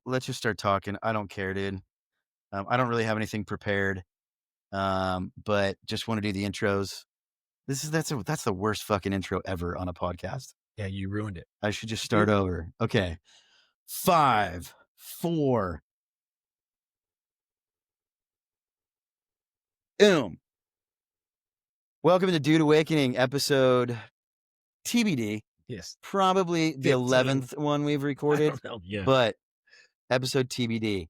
Let's just start talking. I don't care, dude. I don't really have anything prepared. But just want to do the intros. That's the worst fucking intro ever on a podcast. Yeah, you ruined it. I should just start over. Okay. 5, 4. Boom. Welcome to Dude Awakening, episode TBD. Yes. Probably the 15. 11th one we've I recorded, don't know. Yeah. but episode TBD.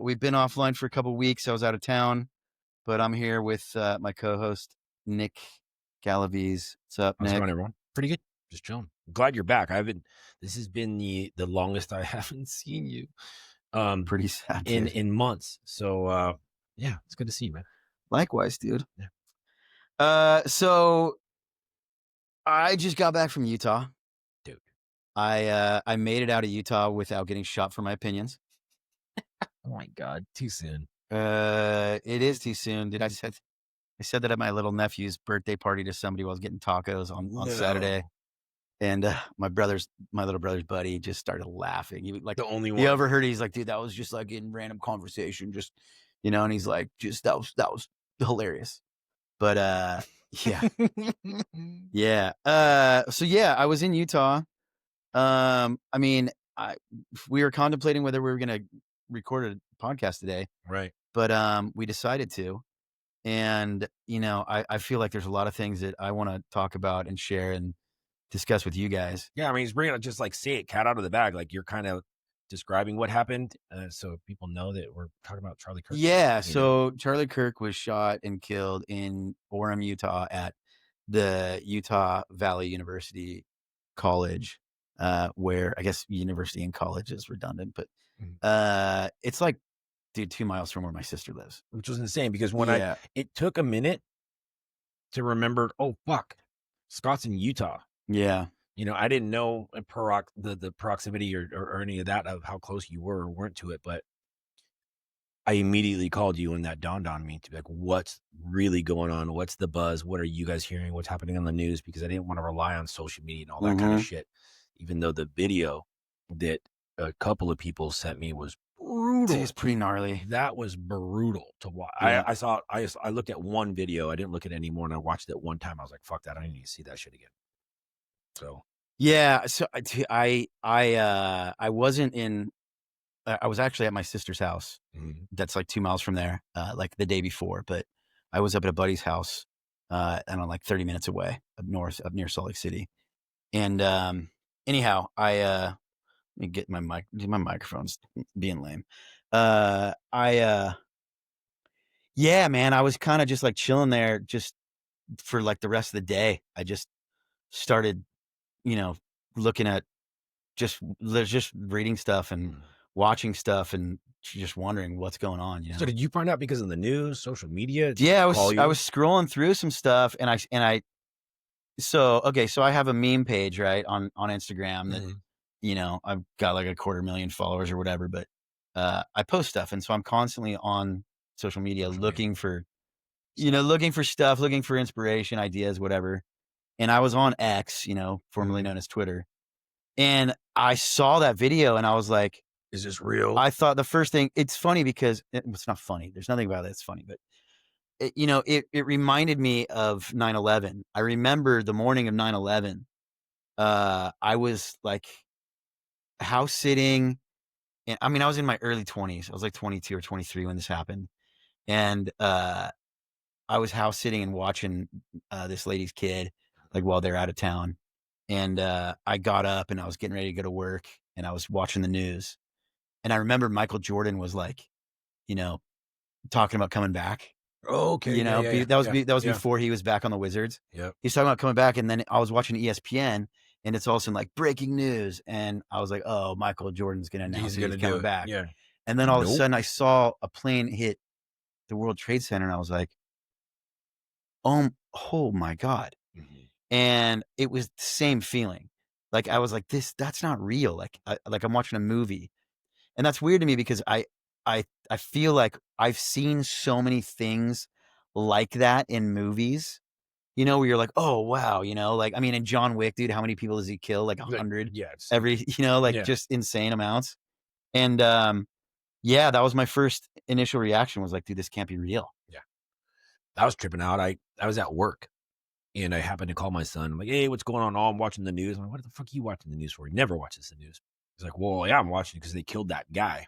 We've been offline for a couple weeks. I was out of town, but I'm here with my co-host, Nick Galaviz. What's up, How's it Nick? going, everyone? Pretty good. Just chilling. Glad you're back. This has been the longest I haven't seen you Pretty sad, dude. in months. So yeah, it's good to see you, man. Likewise, dude. Yeah. So I just got back from Utah. Dude. I made it out of Utah without getting shot for my opinions. Oh my God. Too soon. It is too soon. I said that at my little nephew's birthday party to somebody while I was getting tacos on Saturday. And my little brother's buddy just started laughing. He like The only one. He overheard. He's like, dude, that was just like in random conversation, just and he's like, just that was hilarious. But yeah, yeah. So yeah, I was in Utah. I mean, we were contemplating whether we were gonna record a podcast today, Right. but we decided to. And I feel like there's a lot of things that I want to talk about and share and discuss with you guys. Yeah, I mean, he's bringing it, just like say it, cat out of the bag. Like you're kind of describing what happened, so people know that we're talking about Charlie Kirk. Yeah, so Charlie Kirk was shot and killed in Orem, Utah, at the Utah Valley University College, where I guess university and college is redundant, but it's like, dude, 2 miles from where my sister lives, which was insane because when Yeah. it took a minute to remember. Oh fuck, Scott's in Utah. Yeah. I didn't know the proximity or any of that of how close you were or weren't to it, but I immediately called you and that dawned on me to be like, what's really going on? What's the buzz? What are you guys hearing? What's happening on the news? Because I didn't want to rely on social media and all that kind of shit. Even though the video that a couple of people sent me was brutal. It's pretty gnarly. That was brutal to watch. Yeah. I looked at one video. I didn't look at any more, and I watched it one time. I was like, fuck that. I need to see that shit again. So yeah, so I wasn't in. I was actually at my sister's house. That's like 2 miles from there, like the day before. But I was up at a buddy's house, and I'm like 30 minutes away up north, up near Salt Lake City. And anyhow, let me get my mic. My microphone's being lame. Yeah, man, I was kind of just like chilling there, just for like the rest of the day. I just started, looking at just reading stuff and watching stuff and just wondering what's going on. So did you find out because of the news, social media? Yeah, I was scrolling through some stuff and so I have a meme page, right, on Instagram that, I've got like 250,000 followers or whatever, but I post stuff. And so I'm constantly on social media looking for stuff, looking for inspiration, ideas, whatever. And I was on X, formerly known as Twitter. And I saw that video and I was like, is this real? I thought the first thing, it's funny because it's not funny. There's nothing about it that's funny, but it reminded me of 9/11. I remember the morning of 9/11. I was like house sitting, and I mean, I was in my early 20s. I was like 22 or 23 when this happened. And I was house sitting and watching this lady's kid, like while they're out of town. And I got up and I was getting ready to go to work and I was watching the news. And I remember Michael Jordan was like, talking about coming back. Okay. That was before he was back on the Wizards. Yeah. He's talking about coming back. And then I was watching ESPN and it's also like breaking news. And I was like, oh, Michael Jordan's going to announce he's coming back. Yeah. And then all of a sudden I saw a plane hit the World Trade Center and I was like, oh my God. And it was the same feeling. Like I was like, that's not real. Like I'm watching a movie. And that's weird to me because I feel like I've seen so many things like that in movies, where you're like, oh wow, like, I mean, in John Wick, dude, how many people does he kill? Like 100 Yeah. every, just insane amounts. And, yeah, that was my first initial reaction was like, "Dude, this can't be real." Yeah. I was tripping out. I was at work and I happened to call my son. I'm like, "Hey, what's going on?" "Oh, I'm watching the news." I'm like, "What the fuck are you watching the news for?" He never watches the news. He's like, "Well, yeah, I'm watching it because they killed that guy."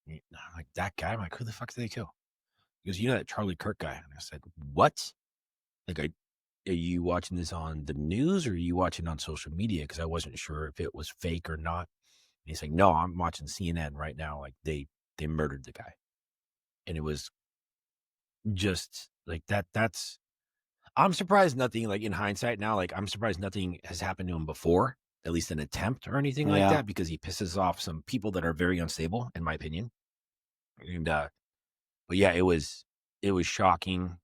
I'm like, "That guy?" I'm like, "Who the fuck did they kill?" He goes, "You know that Charlie Kirk guy?" And I said, "What?" Like, are you watching this on the news or are you watching on social media? Because I wasn't sure if it was fake or not. And he's like, "No, I'm watching CNN right now. Like they murdered the guy." And it was just like that. I'm surprised nothing, like, in hindsight now, like, I'm surprised nothing has happened to him before, at least an attempt or anything like Yeah, that, because he pisses off some people that are very unstable, in my opinion. And, but yeah, it was shocking.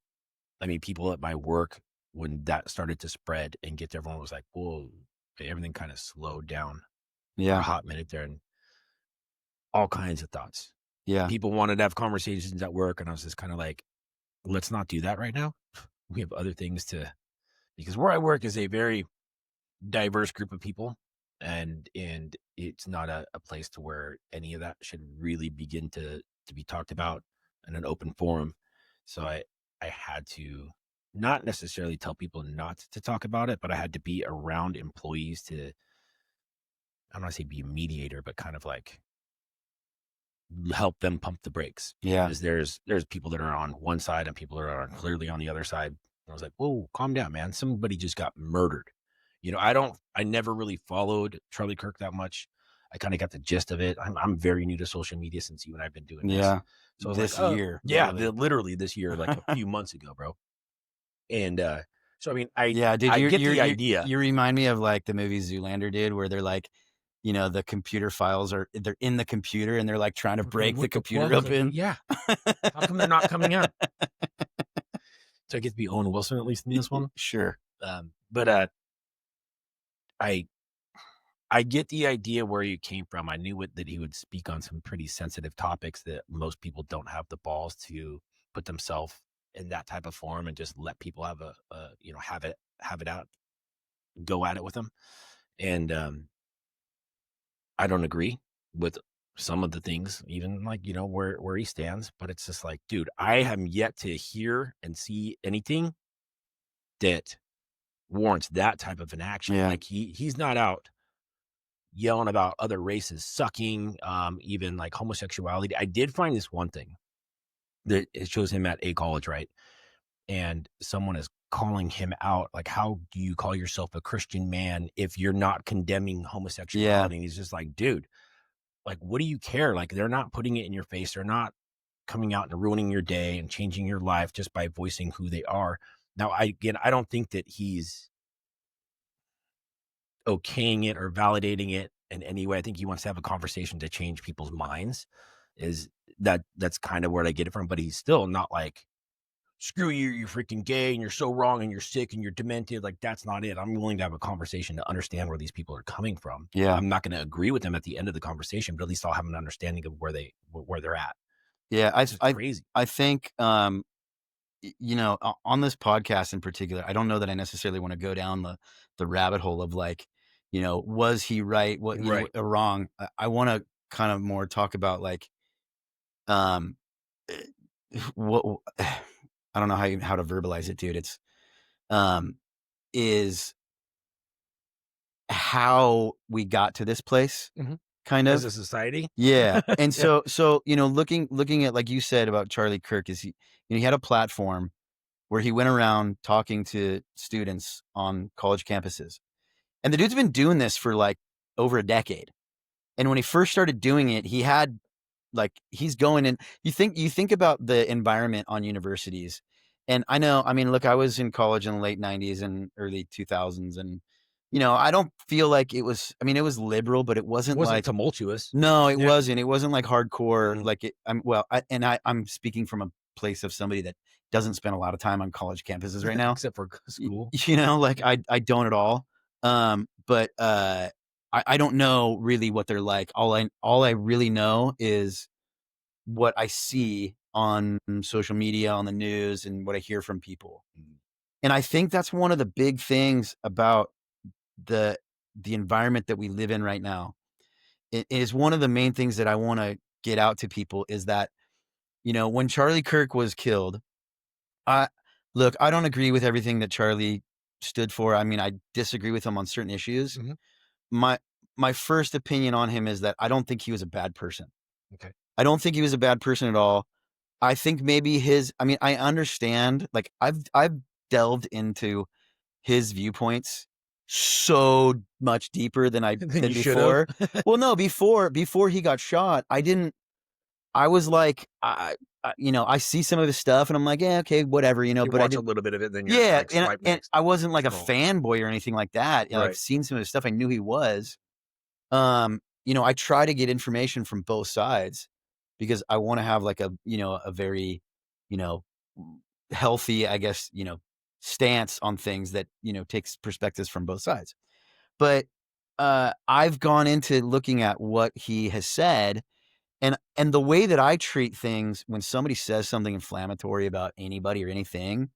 I mean, people at my work, when that started to spread and get to everyone was like, "Whoa," everything kinda slowed down for a yeah, hot minute there and all kinds of thoughts. yeah, People wanted to have conversations at work, and I was just kinda like, "Let's not do that right now. We have other things to," because where I work is a very diverse group of people, and it's not a place to where any of that should really begin to be talked about in an open forum. So I had to not necessarily tell people not to talk about it, but I had to be around employees to, I don't want to say be a mediator, but kind of like help them pump the brakes, yeah, because there's people that are on one side and people that are clearly on the other side. I was like, "Whoa, calm down, man. Somebody just got murdered." I never really followed Charlie Kirk that much. I kind of got the gist of it. I'm very new to social media since you and I've been doing this. yeah. So I was like, This "Oh, year, yeah, really. literally this year, like a few months ago, bro." And so I mean, I Yeah, dude, I you get you the you idea. you remind me of, like, the movie Zoolander, dude, where they're like, the computer files they're in the computer and they're, like, trying to Okay, break the what the computer fuck? Like, open. yeah, how come they're not coming out? So I get to be Owen Wilson at least in this one. Sure. But I I get the idea where you came from. I knew that he would speak on some pretty sensitive topics that most people don't have the balls to put themselves in that type of form and just let people have have it out, go at it with them. And I don't agree with some of the things, even like where he stands. But it's just like, dude, I am yet to hear and see anything that warrants that type of an action. Yeah, Like he's not out yelling about other races sucking, even like homosexuality. I did find this one thing that it shows him at a college, right? And someone is calling him out, like, how do you call yourself a Christian man if you're not condemning yeah, homosexuality? And he's just like, dude, like, what do you care? Like, they're not putting it in your face. They're not coming out and ruining your day and changing your life just by voicing who they are. Now, I don't think that he's okaying it or validating it in any way. I think he wants to have a conversation to change people's minds. Is that's kind of where I get it from. But he's still not like, screw you, you're freaking gay and you're so wrong and you're sick and you're demented. Like, that's not it. I'm willing to have a conversation to understand where these people are coming from. yeah, I'm not going to agree with them at the end of the conversation, but at least I'll have an understanding of where they're at. yeah. It's just crazy. I think, on this podcast in particular, I don't know that I necessarily want to go down the rabbit hole of like, was he right? What Right. or wrong? I want to kind of more talk about like, um, eh, what I don't know how to verbalize it, dude. It's um, is how we got to this place, Mhm. kind As of. a society. Yeah, and Yeah. so looking at like you said about Charlie Kirk, is he had a platform where he went around talking to students on college campuses. And the dude's been doing this for like over a decade. And when he first started doing it, he had like he's going in you think about the environment on universities. And I know, I mean, look, I was in college in the late 90s and early 2000s and I don't feel like it was, I mean, it was liberal, but it It wasn't wasn't like, tumultuous. no, it Yeah. wasn't. It wasn't like hardcore Mm. like I'm well, I'm speaking from a place of somebody that doesn't spend a lot of time on college campuses right now. Except for school. Like I don't at all. But I don't know really what they're like. All I really know is what I see on social media, on the news, and what I hear from people. Mm. And I think that's one of the big things about the the environment that we live in right now it is one of the main things that I wanna get out to people is that, when Charlie Kirk was killed, I look, I don't agree with everything that Charlie stood for. I mean, I disagree with him on certain issues. Mhm. My my first opinion on him is that I don't think he was a bad person. Okay. I don't think he was a bad person at all. I think maybe I mean, I understand, like, I've delved into his viewpoints so much deeper than I Then than you should have. before. Well, no, before he got shot, I was like, I see some of his stuff and I'm like, "Yeah, okay, whatever," You but I watch a didn't. little bit of it, then you're Yeah, like, and swipe and next, I wasn't like a scroll. fanboy or anything like that. I've Right. seen some of his stuff. I knew he was. I try to get information from both sides because I wanna have like a very, you know, healthy, I guess, stance on things that, takes perspectives from both sides. But, I've gone into looking at what he has said, and the way that I treat things when somebody says something inflammatory about anybody or anything,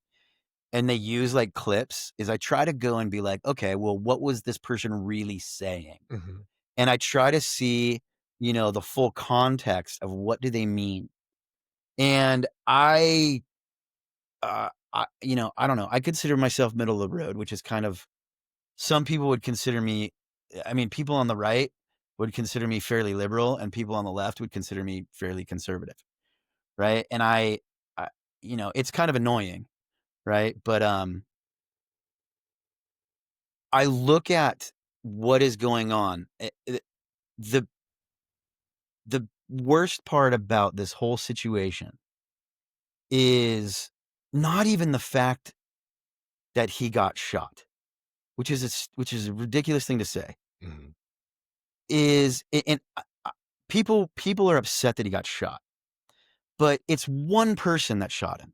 and they use, like, clips, is I try to go and be like, "Okay, well, what was this person really saying?" Mhm. And I try to see, the full context of what do they mean. And I don't know. I consider myself middle of the road, which is kind of some people would consider me. I mean, people on the right would consider me fairly liberal, and people on the left would consider me fairly conservative, right? And I it's kind of annoying, right? But I look at what is going on. The the worst part about this whole situation is not even the fact that he got shot, which is a ridiculous thing to say, Mhm. and people are upset that he got shot, but it's one person that shot him,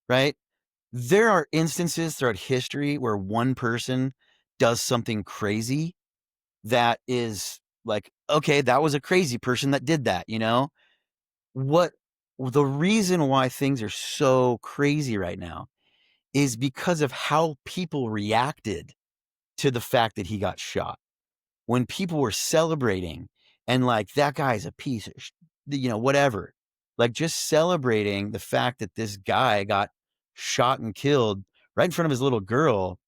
right? There are instances throughout history where one person does something crazy that is like, okay, that was a crazy person that did that, you know? What the reason why things are so crazy right now is because of how people reacted to the fact that he got shot. When people were celebrating and like, "That guy's a piece of whatever." Like, just celebrating the fact that this guy got shot and killed right in front of his little girl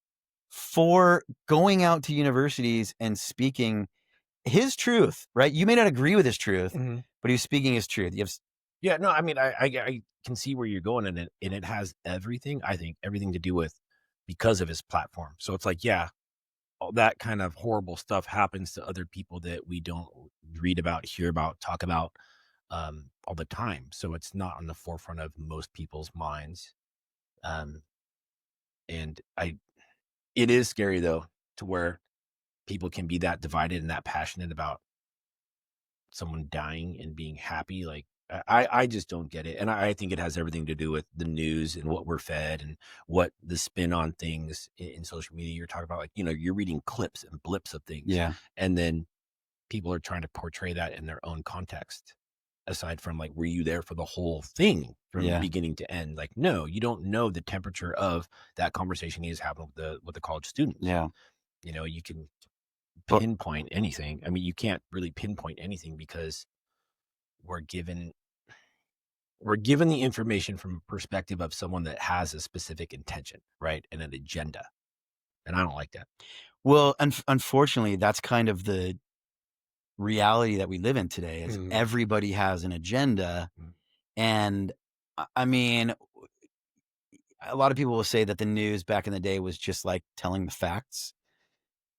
for going out to universities and speaking his truth, right? You may not agree with his truth, Mhm. but he was speaking his truth. You have s Yeah, no, I mean, I can see where you're going, and it has everything, I think, everything to do with because of his platform. So it's like, yeah, all that kind of horrible stuff happens to other people that we don't read about, hear about, talk about, all the time. So it's not on the forefront of most people's minds. Um, and it is scary though, to where people can be that divided and that passionate about someone dying and being happy. Like I just don't get it. And I think it has everything to do with the news and what we're fed and what the spin on things in social media. You're talking about, like, you're reading clips and blips of things, Yeah, and then people are trying to portray that in their own context. Aside from, like, were you there for the whole thing from yeah, beginning to end? Like, no, you don't know the temperature of that conversation he is having with the college students. yeah. You can But pinpoint anything. I mean, you can't really pinpoint anything because we're given we're given the information from a perspective of someone that has a specific intention, right? And an agenda. And I don't like that. well, unfortunately, that's kind of the reality that we live in today is Mhm. everybody has an agenda. Mhm. And I mean, a lot of people will say that the news back in the day was just like telling the facts,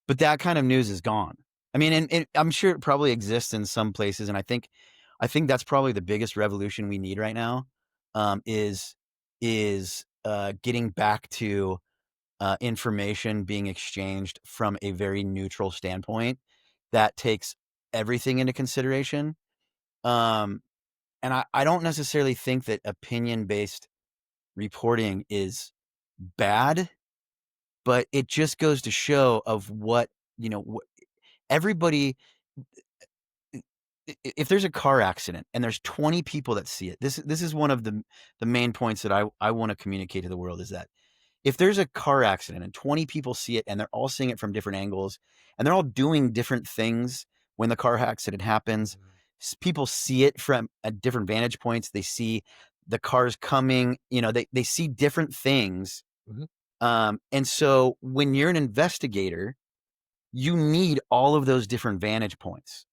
but that kind of news is gone. I mean, and I'm sure it probably exists in some places, and I think that's probably the biggest revolution we need right now. Is getting back to information being exchanged from a very neutral standpoint that takes everything into consideration. Um, and I don't necessarily think that opinion based reporting is bad, but it just goes to show of what, everybody, if there's a car accident and there's 20 people that see it, this is one of the main points that I want to communicate to the world is that if there's a car accident and 20 people see it and they're all seeing it from different angles and they're all doing different things when the car accident happens. People see it from at different vantage points. They see the cars coming, they see different things. Mhm. And so when you're an investigator, you need all of those different vantage points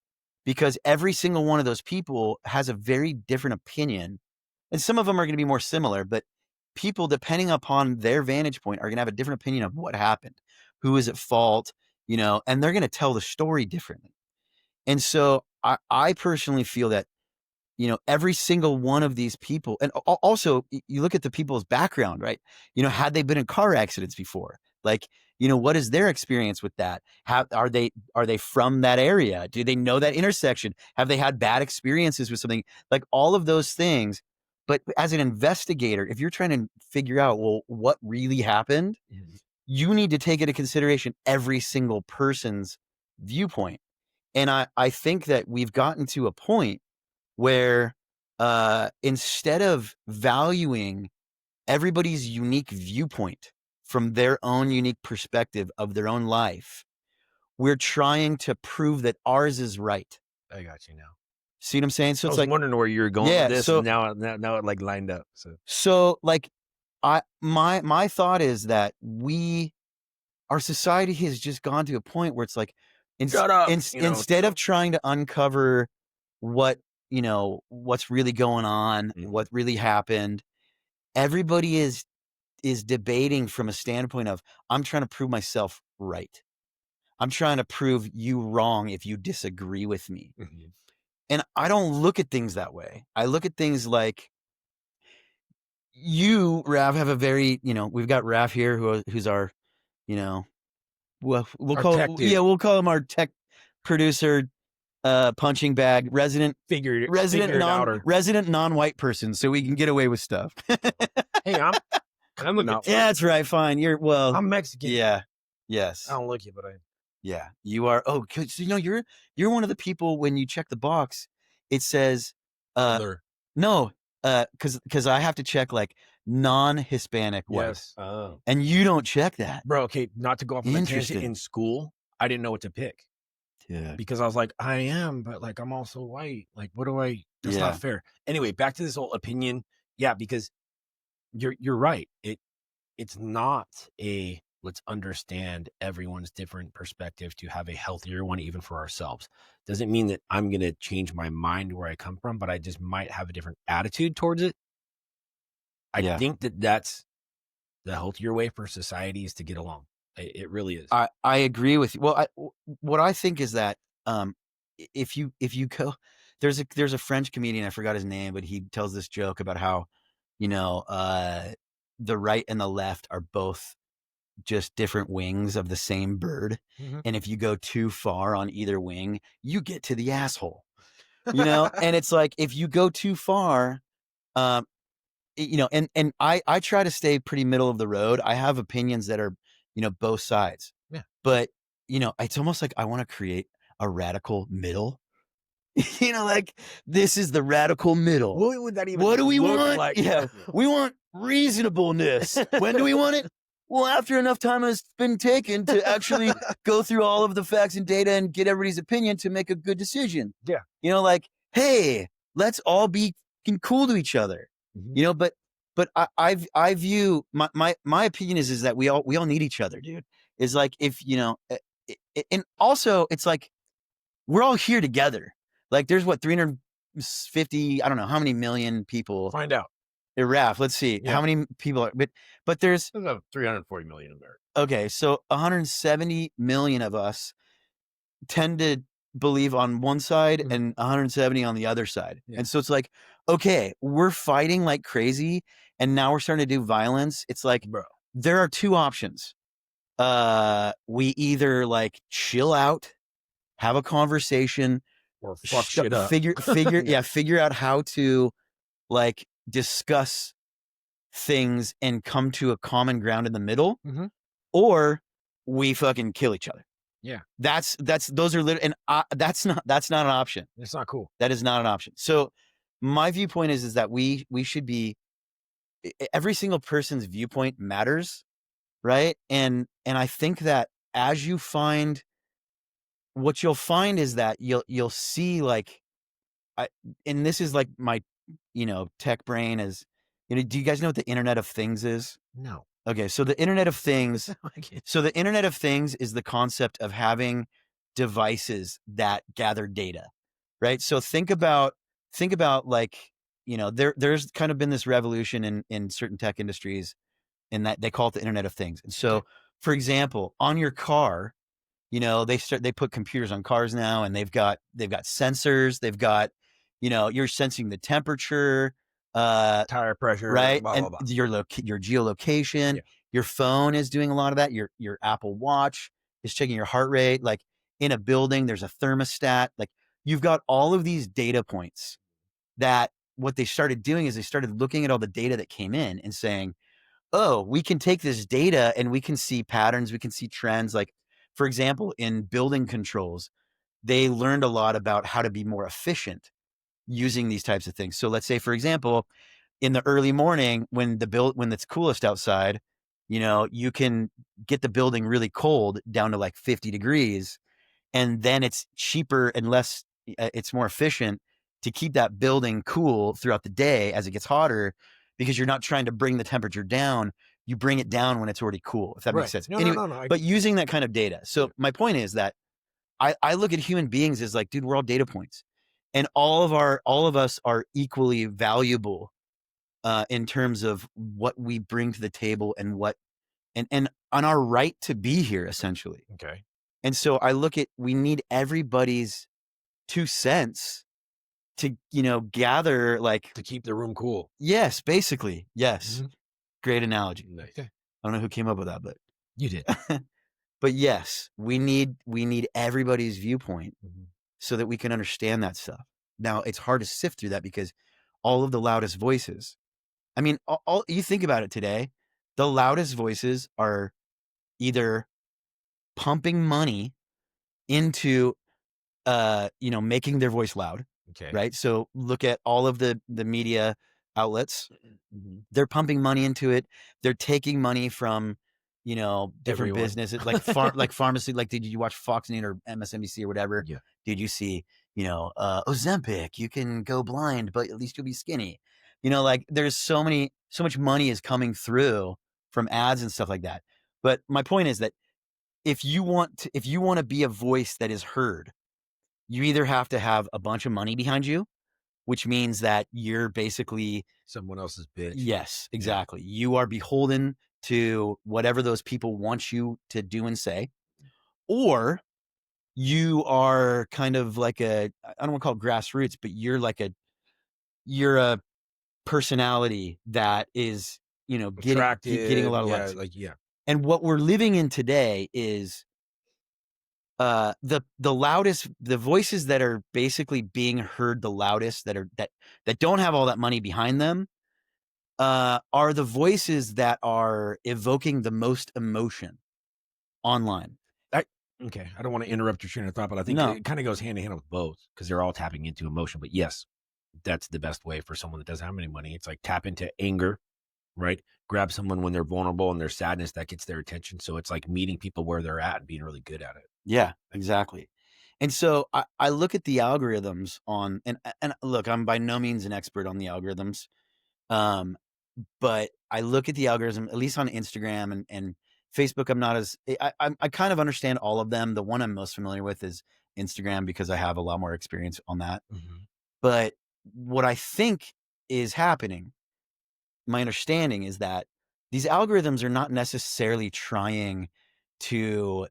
because every single one of those people has a very different opinion. And some of them are going to be more similar, but people, depending upon their vantage point, are going to have a different opinion of what happened, who is at fault, and they're going to tell the story differently. And so I personally feel that every single one of these people, and also you look at the people's background, right? Had they been in car accidents before? Like, what is their experience with that? How are they from that area? Do they know that intersection? Have they had bad experiences with something? Like all of those things. But as an investigator, if you're trying to figure out, well, what really happened, Mhm. you need to take into consideration every single person's viewpoint. And I think that we've gotten to a point where instead of valuing everybody's unique viewpoint from their own unique perspective of their own life, we're trying to prove that ours is right. I got you now. See what I'm saying? So I it's was like, wondering where you were going with yeah. this, and So now it like lined up. So so like my thought is that our society has just gone to a point where it's like, shut up. instead of trying to uncover what what's really going on, Mhm. what really happened, everybody is debating from a standpoint of, I'm trying to prove myself right. I'm trying to prove you wrong if you disagree with me. Mhm. And I don't look at things that way. I look at things like, you, Rav, have a very, we've got Rav here who's our, you know, well, Our tech dude we'll call him our tech producer, punching bag, figured it out. Or resident non-white person, so we can get away with stuff. hey, I'm not. Yeah, that's right. Fine. I'm Mexican. Yeah. I Yes. don't look it, but I Yeah. You are. Oh, 'cause, you're one of the people when you check the box, it says, uh, other. no, because I have to check like non-Hispanic white, Yes. Oh, and you don't check that. bro. Okay, not to go off on a tangent. Interesting. In school, I didn't know what to pick Yeah. because I was like, I am, but like I'm also white. Like, what do I? That's not Yeah. fair. Anyway, back to this whole opinion. Yeah, because you're right. It's not a let's understand everyone's different perspective to have a healthier one, even for ourselves. Doesn't mean that I'm going to change my mind where I come from, but I just might have a different attitude towards it. I Yeah. think that that's the healthier way for societies to get along. It really is. I agree with you. Well, what I think is that if you go, there's a French comedian, I forgot his name, but he tells this joke about how you know the right and the left are both just different wings of the same bird, Mhm. and if you go too far on either wing, you get to the asshole. And it's like if you go too far, um, and I try to stay pretty middle of the road. I have opinions that are both sides. Yeah. But, it's almost like I wanna create a radical middle. Like, this is the radical middle. What would that even What do we look want? like? Yeah, we want reasonableness. When do we want it? Well, after enough time has been taken to actually go through all of the facts and data and get everybody's opinion to make a good decision. Yeah. Like, hey, let's all be fucking cool to each other. Mhm. But I view my opinion is that we all need each other, dude. Is like if and also it's like we're all here together. Like there's what 350, I don't know how many million people. Find out. Raf, let's see Yeah. how many people are, but there's There's about 340 million Americans. okay, so 170 million of us tend to believe on one side Mhm. and 170 on the other side. Yeah. And so it's like, okay, we're fighting like crazy and now we're starting to do violence. It's like Bro. there are two options. We either like chill out, have a conversation, Or fuck shit up. figure out how to like discuss things and come to a common ground in the middle, Mhm. or we fucking kill each other. Yeah. That's those are literally, and that's not an option. It's not cool. That is not an option. So my viewpoint is that we should be, every single person's viewpoint matters, right? And I think that as you find what you'll find is that you'll see, like, I and this is like my, tech brain is, do you guys know what the Internet of Things is? No. Okay, so the Internet of Things Like it. so the Internet of Things is the concept of having devices that gather data, right? So think about, like, there's kind of been this revolution in certain tech industries, and that they call it the Internet of Things. And Okay. so, for example, on your car, they put computers on cars now, and they've got sensors, they've got, you're sensing the temperature, uh, Tire pressure, right? blah, blah, And blah. your geolocation, Yeah. your phone is doing a lot of that. Your Apple Watch is checking your heart rate. Like, in a building, there's a thermostat. Like, you've got all of these data points that what they started doing is they started looking at all the data that came in and saying, oh, we can take this data and we can see patterns, we can see trends. Like, for example, in building controls, they learned a lot about how to be more efficient using these types of things. So let's say, for example, in the early morning when it's coolest outside, you can get the building really cold down to like 50 degrees, and then it's cheaper and it's more efficient to keep that building cool throughout the day as it gets hotter, because you're not trying to bring the temperature down. You bring it down when it's already cool, if that makes Right. sense. No, no, Anyway, no, no. I but get you. using that kind of data. Yeah. So my point is that I look at human beings as like, dude, we're all data points. And all of us are equally valuable in terms of what we bring to the table, and and on our right to be here, essentially. Okay. And so I look at, we need everybody's 2 cents to, gather, like, To keep the room cool. yes, basically. Yes. Mhm. Great analogy. Nice. I don't know who came up with that, You did. but yes, we need everybody's viewpoint Mhm. so that we can understand that stuff. Now, it's hard to sift through that because all of the loudest voices, I mean, all you think about it today, the loudest voices are either pumping money into making their voice loud, Okay. right? So look at all of the media outlets. Mhm. They're pumping money into it. They're taking money from, different Everyone. businesses, like pharmacy. Like, did you watch Fox News or MSNBC or whatever? Yeah. Did you see, Ozempic? You can go blind, but at least you'll be skinny. Like, there's so much money is coming through from ads and stuff like that. But my point is that if you want to be a voice that is heard, you either have to have a bunch of money behind you, which means that you're basically, Someone else's bitch. yes, Yeah. exactly. You are beholden to whatever those people want you to do and say, or you are kind of like I don't want to call it grassroots, but you're a personality that is, getting a Attractive. lot of Yeah. likes. Like, yeah. And what we're living in today is the voices that are basically being heard the loudest, that don't have all that money behind them, are the voices that are evoking the most emotion online. I Okay. I don't want to interrupt your train of thought, but I think No, it kind of goes hand in hand with both because they're all tapping into emotion. But yes, that's the best way for someone that doesn't have any money. It's like tap into anger, right? Grab someone when they're vulnerable and their sadness that gets their attention. So it's like meeting people where they're at and being really good at it. yeah, exactly. And so I look at the algorithms on, and look, I'm by no means an expert on the algorithms. Um, but I look at the algorithm, at least on Instagram and Facebook. I'm not as I kind of understand all of them. The one I'm most familiar with is Instagram because I have a lot more experience on that. Mhm. But what I think is happening, my understanding is that these algorithms are not necessarily trying to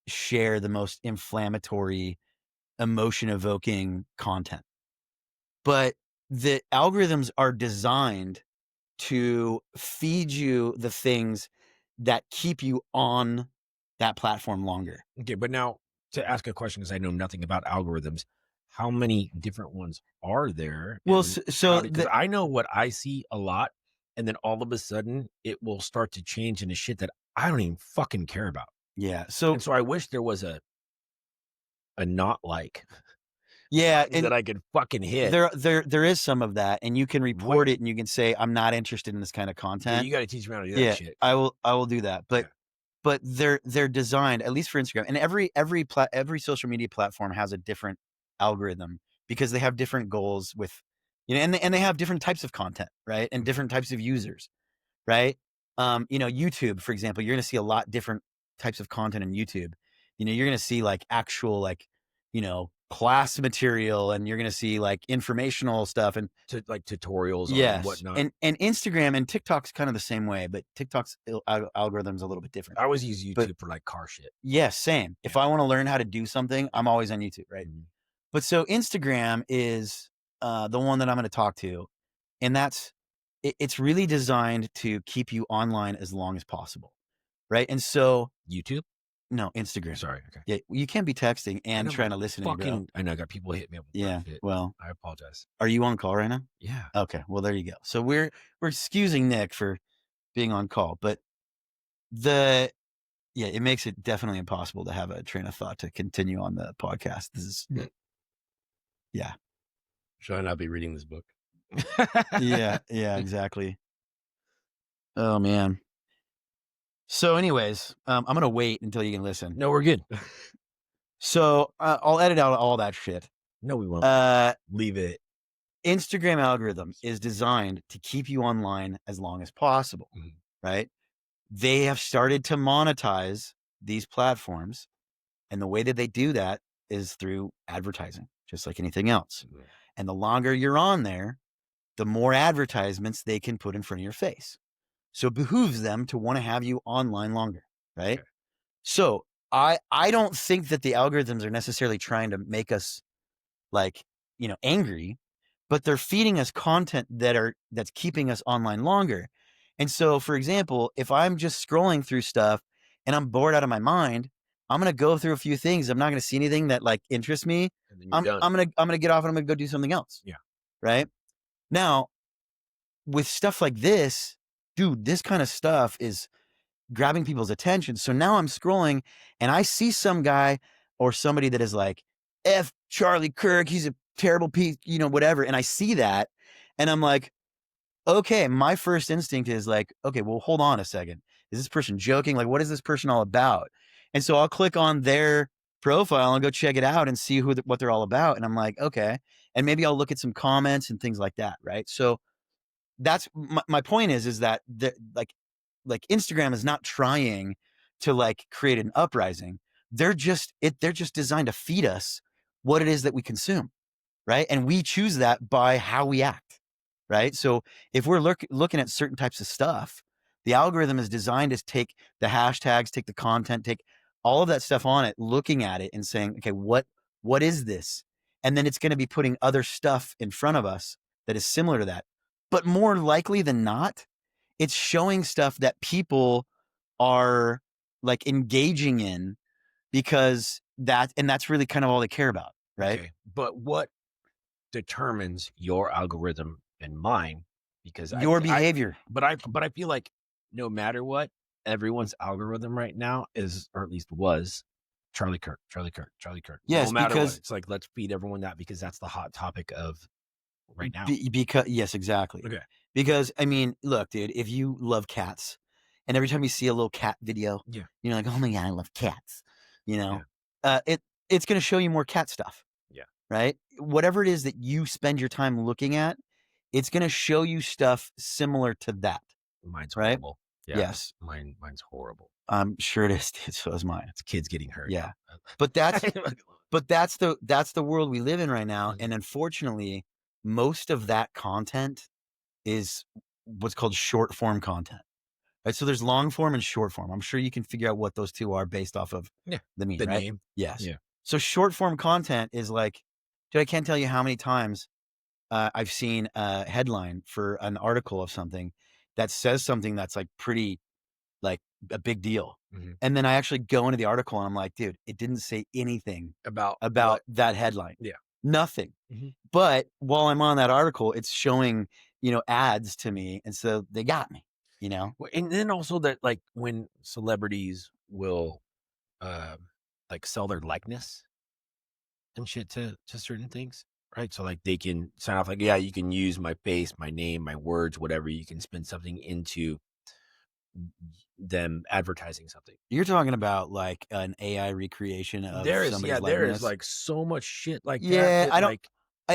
share the most inflammatory, emotion evoking content, but the algorithms are designed to feed you the things that keep you on that platform longer. Okay, but now to ask a question because I know nothing about algorithms, how many different ones are there, Well, and so how do? Because the I know what I see a lot, and then all of a sudden it will start to change into shit that I don't even fucking care about, yeah, so and so I wish there was a not like yeah, button and that I could fucking hit. there is some of that, and you can report Where? it, and you can say, I'm not interested in this kind of Yeah, content. you got to teach me how to do that Yeah, shit. I will do that. But Yeah. but they're designed, at least for Instagram, and every social media platform has a different algorithm because they have different goals with, and they have different types of content, right? And different types of users, right? YouTube, for example, you're going to see a lot different types of content in YouTube. You're going to see like actual class material, and you're going to see like informational stuff, and To like tutorials on yes, whatnot. and Instagram and TikTok's kind of the same way, but TikTok's algorithm's a little bit different. I always use But YouTube for like car shit. yeah, same. If Yeah. I want to learn how to do something, Yeah. I'm always on YouTube, right? Mhm. But so Instagram is the one that I'm going to talk to, and it's really designed to keep you online as long as possible, right? And so YouTube? no, Instagram. Sorry. Okay. Yeah, you can't be texting I and know, trying but to listen to me, bro. fucking I know I got people hitting me up with weird Yeah. shit. Well, I apologize. are you on call right now? Yeah. Okay. Well, there you go. So we're excusing Nick for being on call, but the yeah, it makes it definitely impossible to have a train of thought to continue on the podcast. This is yeah. Should I not be reading this book? Yeah, yeah, exactly. Oh man. So anyways, I'm going to wait until you can listen. No, we're good. So, I'll edit out all that shit. No, we won't. Uh, Leave it. Instagram algorithm is designed to keep you online as long as possible, Mhm. right? They have started to monetize these platforms, and the way that they do that is through advertising, just like anything else. Mhm. And the longer you're on there, the more advertisements they can put in front of your face. So it behooves them to want to have you online longer, right? Okay. So I don't think that the algorithms are necessarily trying to make us like, angry, but they're feeding us content that's keeping us online longer. And so, for example, if I'm just scrolling through stuff and I'm bored out of my mind, I'm gonna go through a few things. I'm not gonna see anything that like interests me. And then you're I'm done. I'm gonna I'm gonna get off and I'm gonna go do something else. Yeah. Right. Now, with stuff like this, dude, this kind of stuff is grabbing people's attention. So now I'm scrolling and I see some guy or somebody that is like, F Charlie Kirk, he's a terrible piece, whatever. And I see that and I'm like, okay, my first instinct is like, okay, well, hold on a second. Is this person joking? Like, what is this person all about? And so I'll click on their profile and go check it out and see what they're all about. And I'm like, okay. And maybe I'll look at some comments and things like that. Right. So that's my point is that like Instagram is not trying to like create an uprising. They're just designed to feed us what it is that we consume, right? And we choose that by how we act, right? So if we're looking at certain types of stuff, the algorithm is designed to take the hashtags, take the content, take all of that stuff on it, looking at it and saying, okay, what is this? And then it's going to be putting other stuff in front of us that is similar to that. But more likely than not, it's showing stuff that people are like engaging in because that's really kind of all they care about, right? Okay. But what determines your algorithm and mine? Because Your behavior. but I feel like no matter what, everyone's algorithm right now is, or at least was, Charlie Kirk, Charlie Kirk, Charlie Kirk. No Yes, matter what, because it's like let's feed everyone that because that's the hot topic of right now. because yes, exactly. Okay. Because I mean, look, dude, if you love cats, and every time you see a little cat video, Yeah. you're like, oh my god, I love cats. You know, Yeah. It's going to show you more cat stuff. Yeah. Right. Whatever it is that you spend your time looking at, it's going to show you stuff similar to that. Mine's Right. horrible. Yeah. Yes. Mine's horrible. I'm sure it is. So is mine. It's kids getting hurt. Yeah. But that's the world we live in right now. Mhm. And unfortunately, most of that content is what's called short form content. Right. So there's long form and short form. I'm sure you can figure out what those two are based off of Yeah. the meme, The right? name. Yes. Yeah. So short form content is like, dude, I can't tell you how many times I've seen a headline for an article of something that says something that's like pretty like a big deal. Mhm. And then I actually go into the article and I'm like, dude, it didn't say anything About about what? that headline. Yeah. Nothing. Mhm. But while I'm on that article, it's showing, ads to me. And so they got me, Well, and then also that like when celebrities will like sell their likeness and shit to certain things, right? So like they can sign off like, yeah, you can use my face, my name, my words, whatever. You can spin something into them advertising something. You're talking about, like, an AI recreation of somebody's There is, likeness? like, so much shit like that Yeah, that, I don't like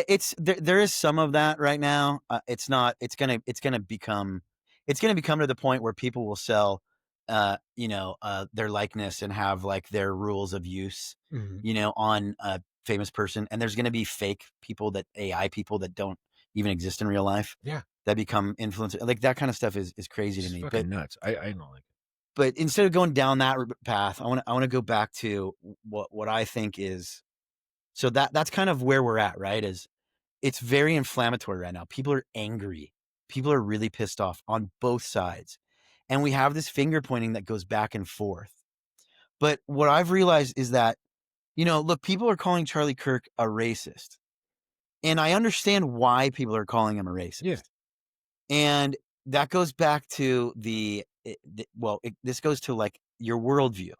it's there is some of that right now. It's not it's gonna become to the point where people will sell, their likeness and have, like, their rules of use, Mhm. on a famous person, and there's gonna be fake people that AI people that don't even exist in real life Yeah, that become influencers. Like, that kinda stuff is crazy to it's me, fucking nuts. I don't like it. but instead of going down that path, I wanna go back to what I think is so that's kind of where we're at, right? Is it's very inflammatory right now. People are angry. People are really pissed off on both sides. And we have this finger pointing that goes back and forth. But what I've realized is that, look, people are calling Charlie Kirk a racist. And I understand why people are calling him a Yeah. racist. And that goes back to this goes to like your worldview.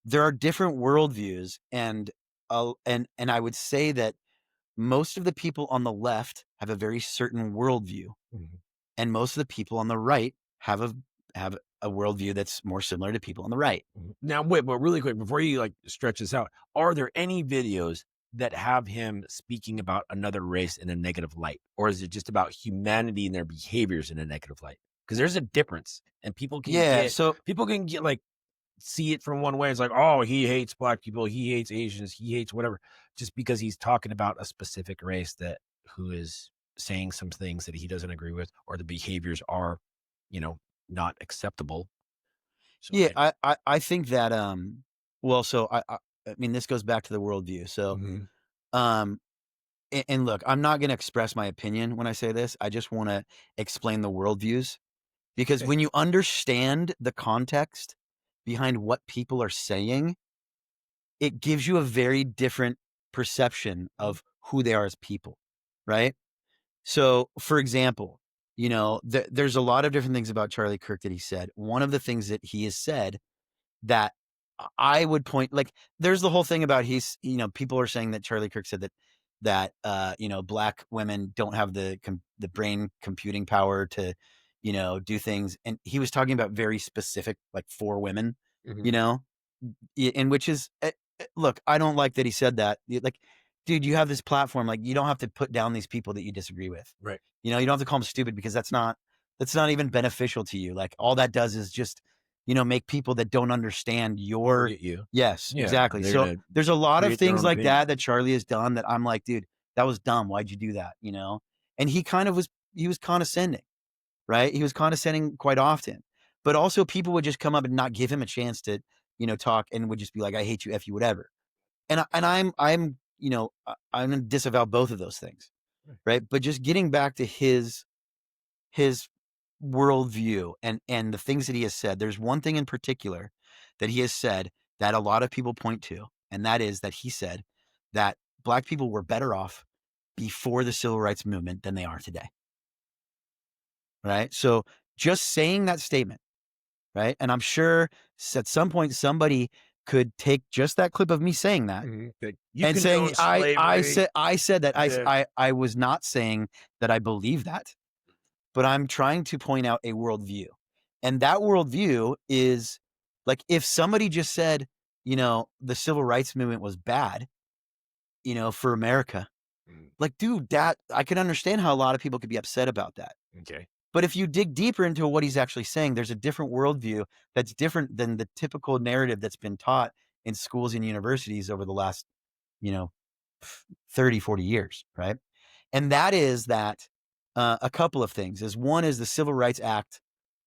There are different worldviews. And I would say that most of the people on the left have a very certain worldview, Mhm. and most of the people on the right have a worldview that's more similar to people on the right. Mhm. Now, wait, but really quick, before you, like, stretch this out, are there any videos that have him speaking about another race in a negative light? Or is it just about humanity and their behaviors in a negative light? Because there's a difference, and Yeah, so people can get, like, see it from one way. It's like, "Oh, he hates black people, he hates Asians, he hates whatever," just because he's talking about a specific race that who is saying some things that he doesn't agree with, or the behaviors are, you know, not acceptable. So, yeah, I think that well, so I mean this goes back to the worldview. So mhm. um and look, I'm not going to express my opinion when I say this. I just want to explain the worldviews because Okay. when you understand the context behind what people are saying, it gives you a very different perception Mhm, of who they are as people, right? So, for example, there's a lot of different things about Charlie Kirk that he said. One of the things that he has said that I would point like there's the whole thing about people are saying that Charlie Kirk said that black women don't have the brain computing power to do things, and he was talking about very specific like for women, you mhm. know and which is look, I don't like that he said that. Like, dude, you have this platform. Like, you don't have to put down these people that you disagree with. Right. You don't have to call them stupid because that's not even beneficial to you. Like, all that does is just make people that don't understand your Target you. yes, Yeah, exactly. they're So gonna there's a lot of create their things own like opinion. that Charlie has done that I'm like, dude, that was dumb. Why'd you do that? And he was condescending, right? He was condescending quite often. But also people would just come up and not give him a chance to, talk and would just be like, I hate you, F you, whatever. I'm gonna disavow both of those things. Right. Right. But just getting back to his worldview and the things that he has said, there's one thing in particular that he has said that a lot of people point to, and that is that he said that black people were better off before the civil rights movement than they are today. Right. So just saying that statement, right? And I'm sure at some point somebody could take just that clip of me saying that Mhm. Like, you and saying condone slavery. I said that Yeah. I was not saying that I believe that, but I'm trying to point out a worldview. And that worldview is like if somebody just said, the civil rights movement was bad, for America. Mm, Like, dude, that I can understand how a lot of people could be upset about that. okay. But if you dig deeper into what he's actually saying, there's a different worldview that's different than the typical narrative that's been taught in schools and universities over the last, you know, 30, 40 years, right? And that is that a couple of things is one is the Civil Rights Act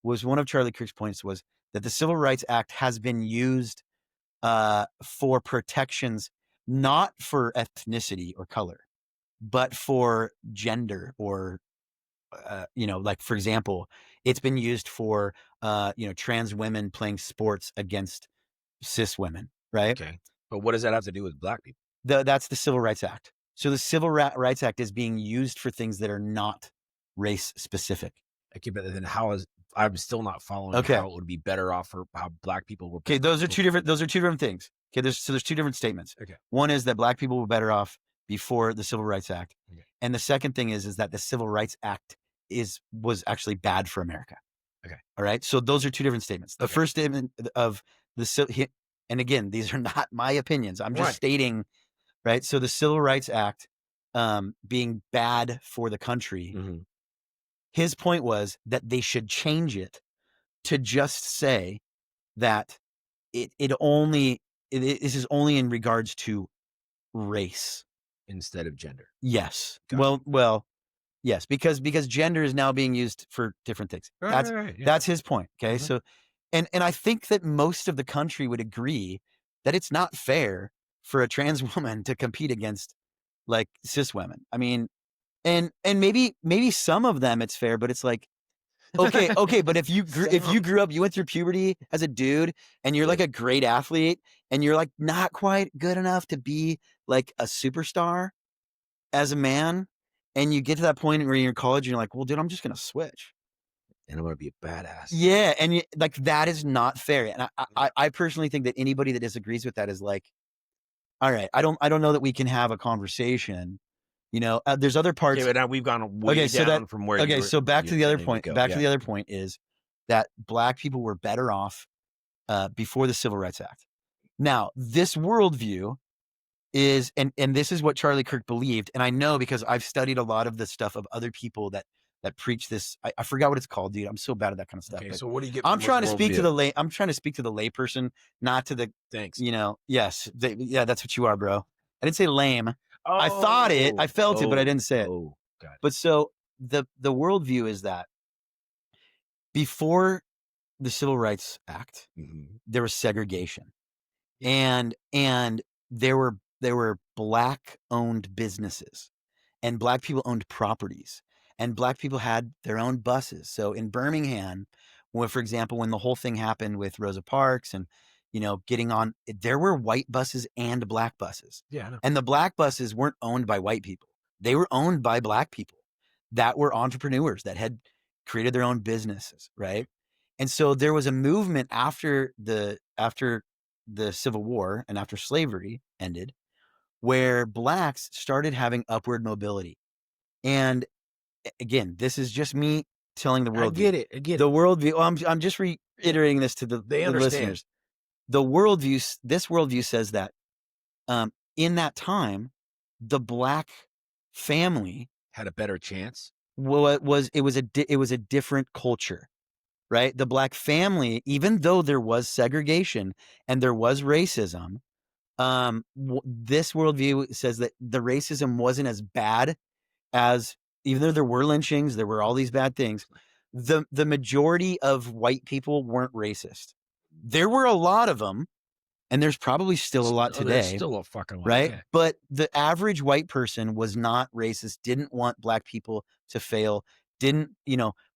was one of Charlie Kirk's points was that the Civil Rights Act has been used for protections, not for ethnicity or color, but for gender or like for example, it's been used for trans women playing sports against cis women, right? Okay. But what does that have to do with black people? That's the Civil Rights Act. So the Rights Act is being used for things that are not race specific. Okay, but then how is I'm still not following Okay. how it would be better off for how black people were Okay. better off before. Those are two different things. Okay. There's two different statements. Okay. One is that black people were better off before the Civil Rights Act. Okay. And the second thing is that the Civil Rights Act was actually bad for America. Okay. All right. So those are two different statements. The Okay. first statement of and again, these are not my opinions. I'm just Right. stating, right? So the Civil Rights Act being bad for the country, Mhm. his point was that they should change it to just say that it only this is only in regards to race. Instead of gender. Yes. Got it. Yes, because gender is now being used for different things. Right, That's right, right, yeah. that's his point, okay? Mhm. So and I think that most of the country would agree that it's not fair for a trans woman to compete against, like, cis women. I mean, and maybe some of them it's fair, but it's like, okay, but if you Some grew up, you went through puberty as a dude, and you're, like, did. a great athlete, and you're, like, not quite good enough to be, like, a superstar as a man, and you get to that point where you're in college and you're like, "Well, dude, I'm just gonna switch." And I'm gonna be a badass. Yeah, and you like, that is not fair, and I Yeah. I I personally think that anybody that disagrees with that is like, "Alright, I don't know that we can have a conversation," there's other Okay, parts. but now we've gone Okay, way so that down from where okay, so you're planning to go. back to Yeah. the other point is that black people were better off, before the Civil Rights Act. Now, this worldview is and this is what Charlie Kirk believed, and I know because I've studied a lot of the stuff of other people that preach this. I forgot what it's called, dude. I'm so bad at that kind of stuff, Okay, but so what do you get from this worldview? I'm trying to speak to the layperson, not to the, Thanks. yes, yeah, that's what you are, bro. I didn't say lame. I Oh, felt it, but I oh, didn't say it. oh, got But so the worldview is that before the Civil Rights Act, it. Mhm. there was segregation. Yeah. And there were black owned businesses, and black people owned properties, and black people had their own buses. So in Birmingham, when, for example, when the whole thing happened with Rosa Parks and getting on, there were white buses and black buses, Yeah, I know. and the black buses weren't owned by white people; they were owned by black people that were entrepreneurs that had created their own businesses, right? And so there was a movement after the Civil War and after slavery ended, where blacks started having upward mobility. And again, this is just me telling the I worldview. get it, I get The it. worldview. I'm just reiterating this to They the understand. listeners. This worldview says that in that time, the black family Had a better chance. it was a different culture, right? The black family, even though there was segregation and there was racism, this worldview says that the racism wasn't as bad as, even though there were lynchings, there were all these bad things. The majority of white people weren't racist. There were a lot of them, and there's probably still a lot There's today, still a fucking lot, right? yeah. But the average white person was not racist, didn't want black people to fail, didn't,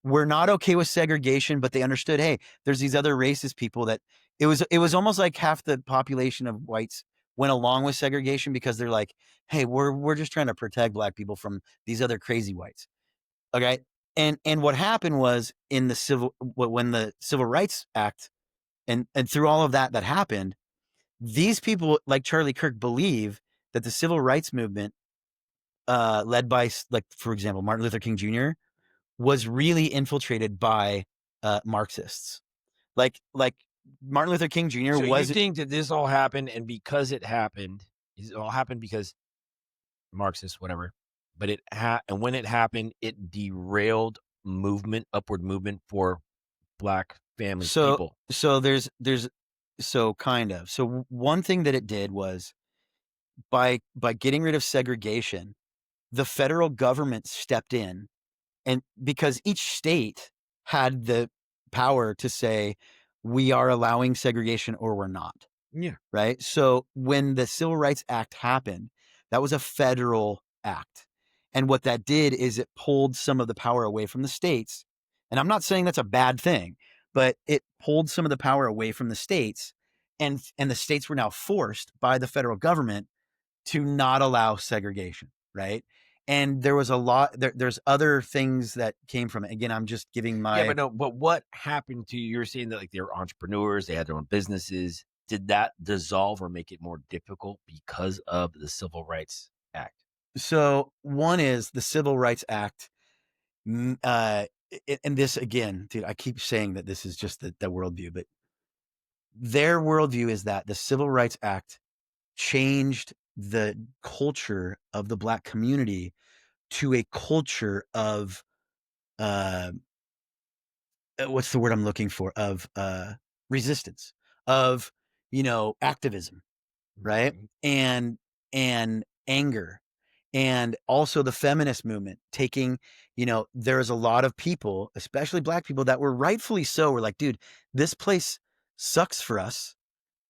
we're not okay with segregation, but they understood, hey, there's these other racist people that it was almost like half the population of whites went along with segregation because they're like, hey, we're just trying to protect black people from these other crazy whites. Okay. And what happened was when the Civil Rights Act and through all of that happened, these people like Charlie Kirk believe that the civil rights movement, led by, like, for example, Martin Luther King Jr., was really infiltrated by Marxists. Like Martin Luther King Jr. So you was think that this all happened, and because it all happened because Marxist, whatever, but and when it happened, it derailed upward movement for black families, so people. so there's so kind of so one thing that it did was by getting rid of segregation, the federal government stepped in. And because each state had the power to say, we are allowing segregation or we're not, Yeah. right? So when the Civil Rights Act happened, that was a federal act. And what that did is it pulled some of the power away from the states. And I'm not saying that's a bad thing, but it pulled some of the power away from the states. And the states were now forced by the federal government to not allow segregation, right? And there was there's other things that came from it. Again, I'm just giving Yeah, my but no, but what happened to you? You're saying that, like, they were entrepreneurs, they had their own businesses. Did that dissolve or make it more difficult because of the Civil Rights Act? so one is the Civil Rights Act and this again, dude, I keep saying that this is just the worldview, but their worldview is that the Civil Rights Act changed the culture of the Black community to a culture of, uh, what's the word I'm looking for? Of resistance, of, activism, right? Mhm. And anger, and also the feminist movement taking, there's a lot of people, especially Black people, that were rightfully so, were like, dude, this place sucks for us.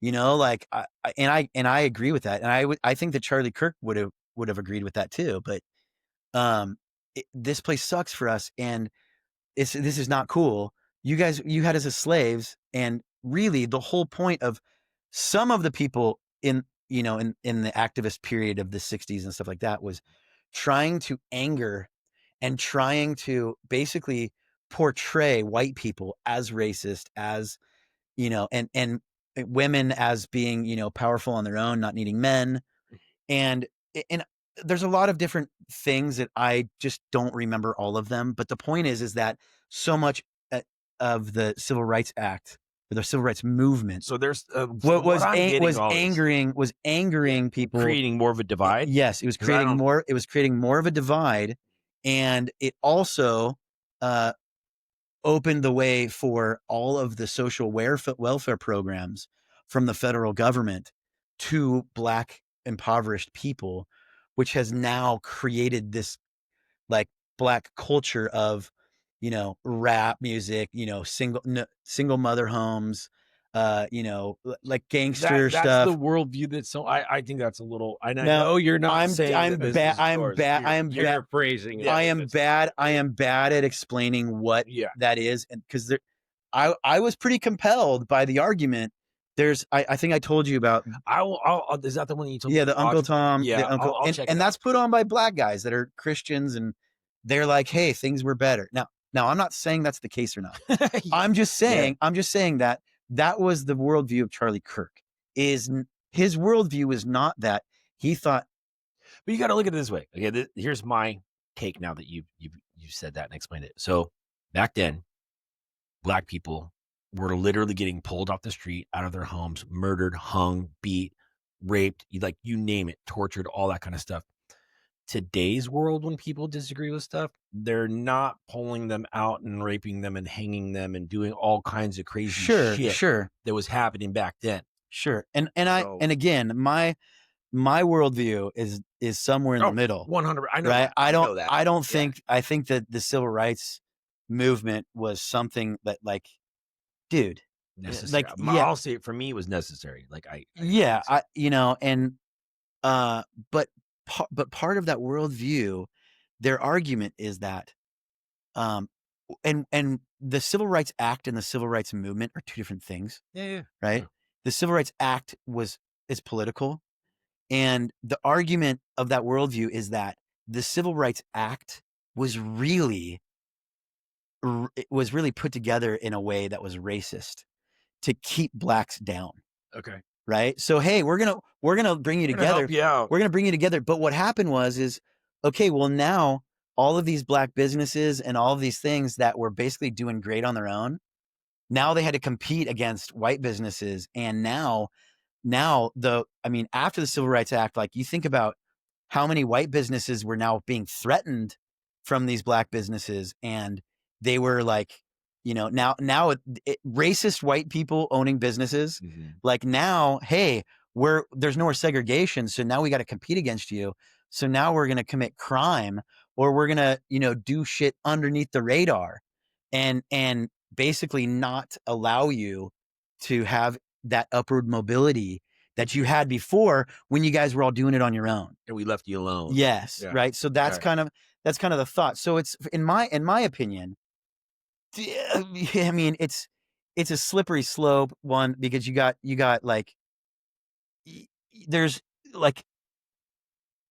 Like and I agree with that. And I think that Charlie Kirk would have agreed with that too. But this place sucks for us, and this is not cool. You had us as slaves, and really the whole point of some of the people in the activist period of the 60s and stuff like that was trying to anger and trying to basically portray white people as racist, as and women as being, powerful on their own, not needing men. And and there's a lot of different things that I just don't remember all of them, but the point is that so much of the Civil Rights Act, or the civil rights movement, So there's what from what I'm getting all this, was yeah, angering people. creating more of a divide Yes, it was because I creating don't. more. It was creating more of a divide, and it also uh, opened the way for all of the social welfare programs from the federal government to Black impoverished people, which has now created this like Black culture of, rap music, single mother homes, like gangster That's the stuff. worldview that's so I think that's a little, and I Now know you're not I'm saying that I'm this bad. is yours. You're phrasing it I like am this. bad. I am bad at explaining what Yeah. that is, and because I was pretty compelled by the argument. I think I told you about, Is that the one that you told me yeah, to the Uncle watch? Tom, Yeah, the Uncle, I'll and check it and out. that's put on by Black guys that are Christians, and they're like, hey, things were better. Now I'm not saying that's the case or not. Yeah. I'm just saying that that was the worldview of Charlie Kirk. His worldview was not that he thought. But you gotta look at it this way. Okay, here's my take now that you've said that and explained it. So back then, Black people were literally getting pulled off the street, out of their homes, murdered, hung, beat, raped, like you name it, tortured, all that kind of stuff. Today's world, when people disagree with stuff, they're not pulling them out and raping them and hanging them and doing all kinds of crazy Sure, shit sure, that was happening back then. sure, and So, again, my worldview is somewhere in the oh, middle, 100. I know right? that. I know that. I don't Yeah, think I think that the civil rights movement was something that, like, dude, necessary. like, yeah, I'll say it for me, it was necessary. Like I yeah, think so. and uh, but but part of that worldview, their argument is that, um, and the Civil Rights Act and the Civil Rights Movement are two different things, Yeah, yeah, right? yeah. The Civil Rights Act is political, and the argument of that worldview is that the Civil Rights Act was really it was really put together in a way that was racist to keep Blacks down, Okay, right? So, hey, we're gonna bring you we're gonna help together. you out. We're gonna bring you together. But what happened is okay, well, now all of these Black businesses and all of these things that were basically doing great on their own, now they had to compete against white businesses. And now I mean, after the Civil Rights Act, like, you think about how many white businesses were now being threatened from these Black businesses, and they were like, racist white people owning businesses, Mhm. like, now, hey, there's no more segregation, so now we got to compete against you. So now we're going to commit crime, or we're going to, do shit underneath the radar, and basically not allow you to have that upward mobility that you Mhm. had before when you guys were all doing it on your own. And we left you alone. Yes, Yeah. right. So that's Right. kind of the thought. So it's in my opinion, I mean, it's a slippery slope one, because you got like there's like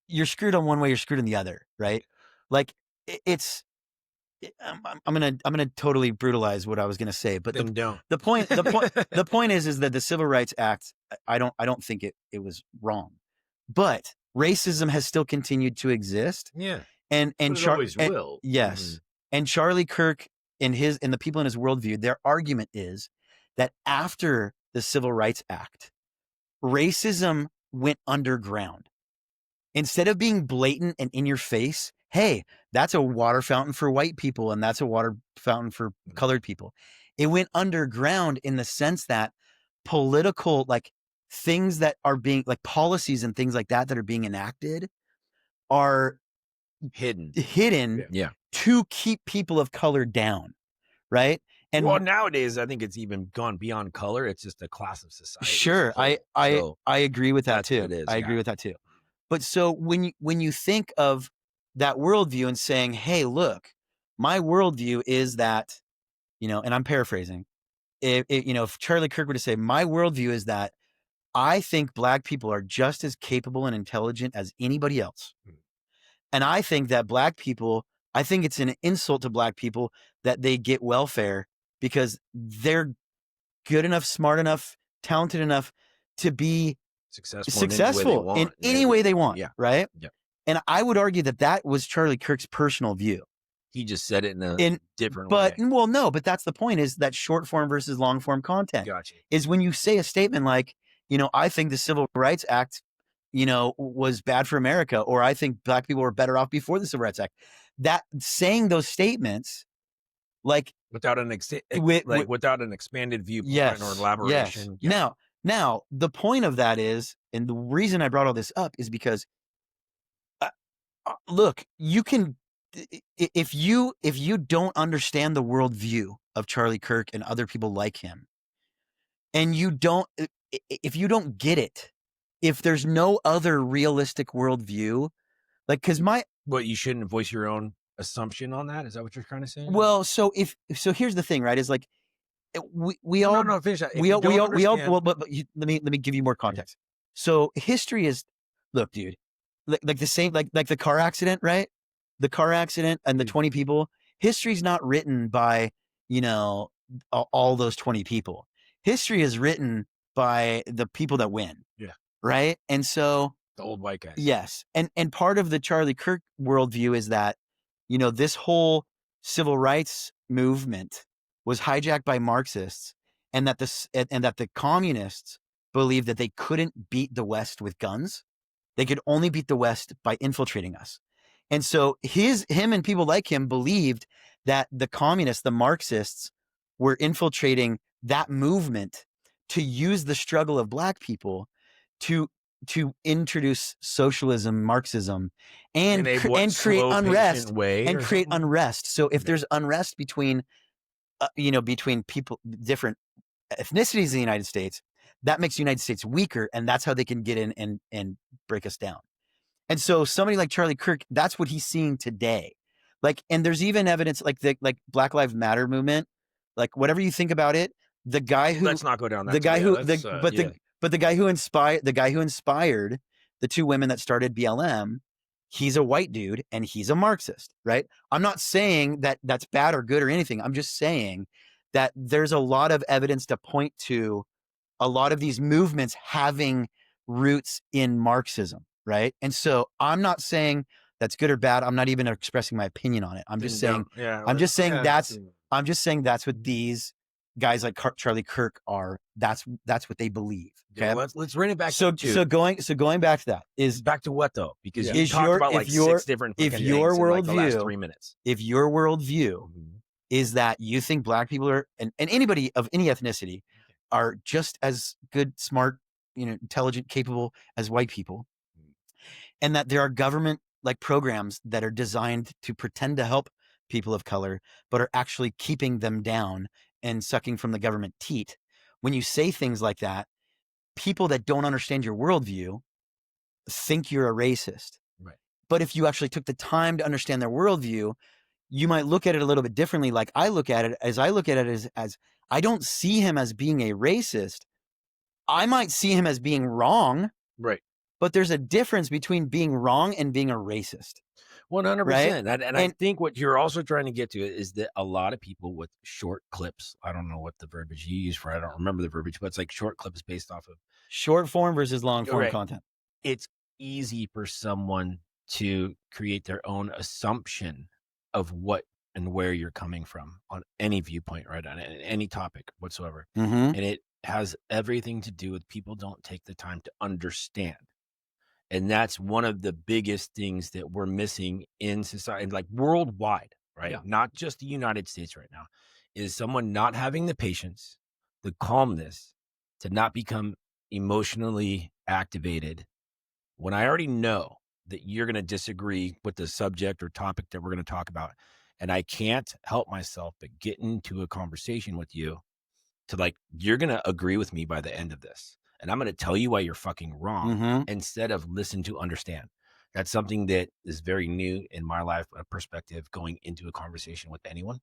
you're screwed on one way, you're screwed on the other, right? Like, it's I'm gonna totally brutalize what I was gonna say, but Then don't. the point the point the point is that the Civil Rights Act, I don't think it was wrong, but racism has still continued to exist, Yeah, and but and it always and will. yes, Mhm. and Charlie Kirk in the people in his worldview, their argument is that after the Civil Rights Act, racism went underground. Instead of being blatant and in your face, hey, that's a water fountain for white people and that's a water fountain for colored people. It went underground in the sense that political, like things that are being, like policies and things like that are being enacted are hidden. Yeah. to keep people of color down, right? And well, nowadays I think it's even gone beyond color. It's just a class of society. Sure, I agree with that too. I agree with that too. But so when you think of that worldview and saying, "Hey, look, my worldview is that," and I'm paraphrasing. If Charlie Kirk were to say, "My worldview is that I think black people are just as capable and intelligent as anybody else," and I think that I think it's an insult to black people that they get welfare because they're good enough, smart enough, talented enough to be successful in any way they want, right? Yeah. And I would argue that was Charlie Kirk's personal view. He just said it in a different way. Well, no, but that's the point, is that short form versus long form content. Gotcha. Is when you say a statement like, I think the Civil Rights Act, was bad for America, or I think black people were better off before the Civil Rights Act. That saying those statements, like without an without an expanded viewpoint or elaboration. Yes. Now, the point of that is, and the reason I brought all this up is because, look, you can, if you don't understand the worldview of Charlie Kirk and other people like him, and if you don't get it, if there's no other realistic worldview, like, because you shouldn't voice your own assumption on that? Is that what you're trying to say? Well, so here's the thing, right? Is like, we all finish that. But let me give you more context. So history is, look, dude, like the same, like the car accident, right? The car accident and the 20 people. History's not written by, all those 20 people. History is written by the people that win. Yeah. Right. And so the old white guys. Yes. And part of the Charlie Kirk worldview is that, this whole civil rights movement was hijacked by Marxists, and that the communists believed that they couldn't beat the West with guns. They could only beat the West by infiltrating us. And so him and people like him believed that the communists, the Marxists, were infiltrating that movement to use the struggle of black people to introduce socialism, Marxism, and create unrest. So if there's unrest between people, different ethnicities in the United States, that makes the United States weaker, and that's how they can get in and break us down. And so somebody like Charlie Kirk, that's what he's seeing today. Like, and there's even evidence, like the Black Lives Matter movement, like whatever you think about it, the guy who let's not go down that. The guy who inspired the two women that started BLM, he's a white dude and he's a Marxist, right? I'm not saying that that's bad or good or anything. I'm just saying that there's a lot of evidence to point to a lot of these movements having roots in Marxism, right? And so I'm not saying that's good or bad. I'm not even expressing my opinion on it. I'm just saying that's what these guys like Charlie Kirk are. That's what they believe. Okay, yeah, let's bring it back. So going back to that is back to what though? Because you talked about like six different things in like the last 3 minutes. If your worldview is that you think black people are, and anybody of any ethnicity are just as good, smart, intelligent, capable as white people, and that there are government like programs that are designed to pretend to help people of color, but are actually keeping them down and sucking from the government teat. When you say things like that, people that don't understand your worldview think you're a racist. Right. But if you actually took the time to understand their worldview, you might look at it a little bit differently. Like I look at it as I don't see him as being a racist. I might see him as being wrong. Right. But there's a difference between being wrong and being a racist. 100%. Right? And I think what you're also trying to get to is that a lot of people with short clips, I don't know what the verbiage you use for it, I don't remember the verbiage, but it's like short clips based off of short form versus long form content. It's easy for someone to create their own assumption of what and where you're coming from on any viewpoint, right? On any topic whatsoever. Mhm. And it has everything to do with people don't take the time to understand. And that's one of the biggest things that we're missing in society, like worldwide, right? Yeah. Not just the United States right now, is someone not having the patience, the calmness to not become emotionally activated when I already know that you're going to disagree with the subject or topic that we're going to talk about. And I can't help myself but get into a conversation with you to like, you're going to agree with me by the end of this. And I'm going to tell you why you're fucking wrong Mhm. instead of listen to understand. That's something that is very new in my life, a perspective going into a conversation with anyone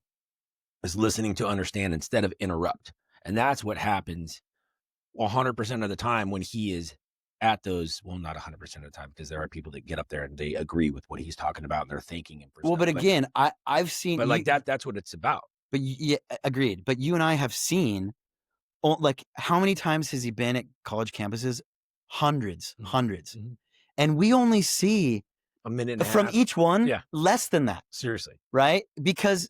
is listening to understand instead of interrupt. And that's what happens 100% of the time when he is at those, well, not 100% of the time, because there are people that get up there and they agree with what he's talking about and they're thanking him for Well, stuff. but again, I've seen But like you that's what it's about. but yeah, agreed. But you and I have seen, like, how many times has he been at college campuses? Hundreds, Mhm. hundreds. Mhm. And we only see A minute and a from half. each one Yeah, less than that, seriously. right? Because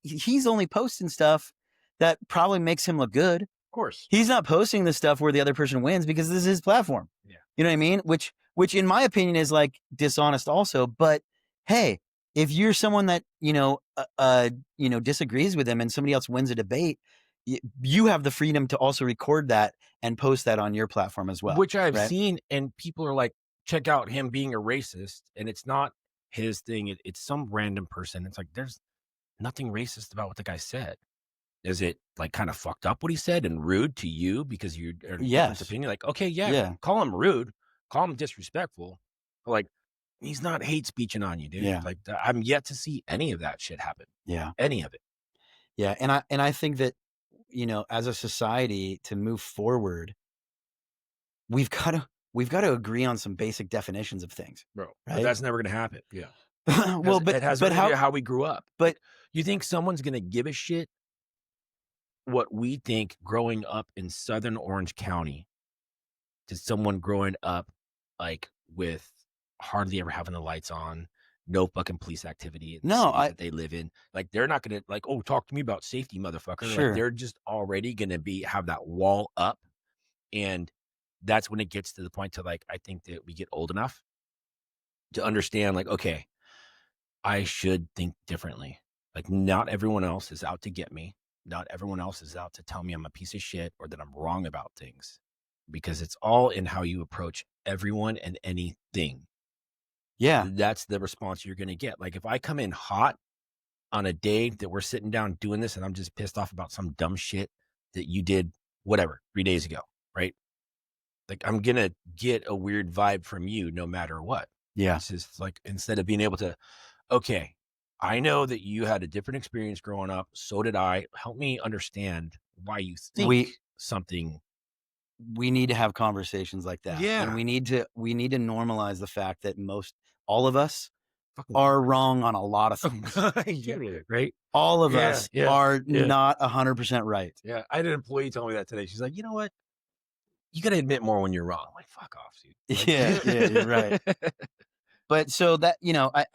he's only posting stuff that probably makes him look good. Of course. He's not posting the stuff where the other person wins because this is his platform. Yeah. You know what I mean? Which in my opinion is like dishonest also, but hey, if you're someone that, disagrees with him and somebody else wins a debate, you have the freedom to also record that and post that on your platform as well, Which I've right? seen, and people are like, check out him being a racist. And it's not his thing. It's some random person. It's like, there's nothing racist about what the guy said. Is it like kind of fucked up what he said and rude to you because you are a different Yes. opinion? Like, okay, yeah, Yeah. call him rude, call him disrespectful. But like, he's not hate speeching on you, dude. Yeah. Like, I'm yet to see any of that shit happen. Yeah. Any of it. Yeah. And I think that, as a society to move forward, we've got to agree on some basic definitions of things, Bro. But right? that's never gonna happen. Yeah. Well, It has but everything to do how with how we grew up. but Like, you think someone's gonna give a shit what we think growing up in Southern Orange County to someone growing up like with hardly ever having the lights on, no fucking police activity in the no, city I that they live in. Like they're not gonna like, oh, talk to me about safety, motherfucker. Like sure. they're just already gonna have that wall up. And that's when it gets to the point to like, I think that we get old enough to understand, like, okay, I should think differently. Like, not everyone else is out to get me. Not everyone else is out to tell me I'm a piece of shit or that I'm wrong about things because it's all in how you approach everyone and anything. Yeah. That's the response you're going to get. Like, if I come in hot on a day that we're sitting down doing this and I'm just pissed off about some dumb shit that you did, whatever, 3 days ago, right? Like, I'm going to get a weird vibe from you no matter what. Yeah. It's just like, instead of being able to, okay, I know that you had a different experience growing up. So did I. Help me understand why you think We something. we need to have conversations like that. And Yeah. we need to normalize the fact that all of us Fucking are wrong on a lot of things. yeah, right. All of Yeah. us Yeah. are Yeah. not 100% right. Yeah. I had an employee tell me that today. She's like, you know what? You got to admit more when you're wrong. I'm like, fuck off, dude. Like, Yeah, yeah, you're right. But so that,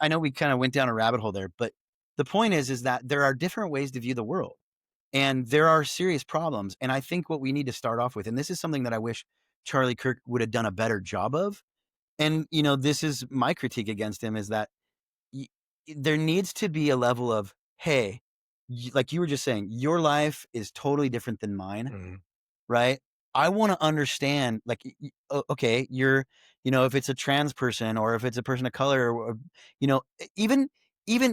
I know we kind of went down a rabbit hole there, but the point is that there are different ways to view the world and there are serious problems. And I think what we need to start off with, and this is something that I wish Charlie Kirk would have done a better job of. And, this is my critique against him is that y- there needs to be a level of, hey, like you were just saying, your life is totally different than mine. Mhm. Right? I wanna understand, like, okay, if it's a trans person or if it's a person of color or, even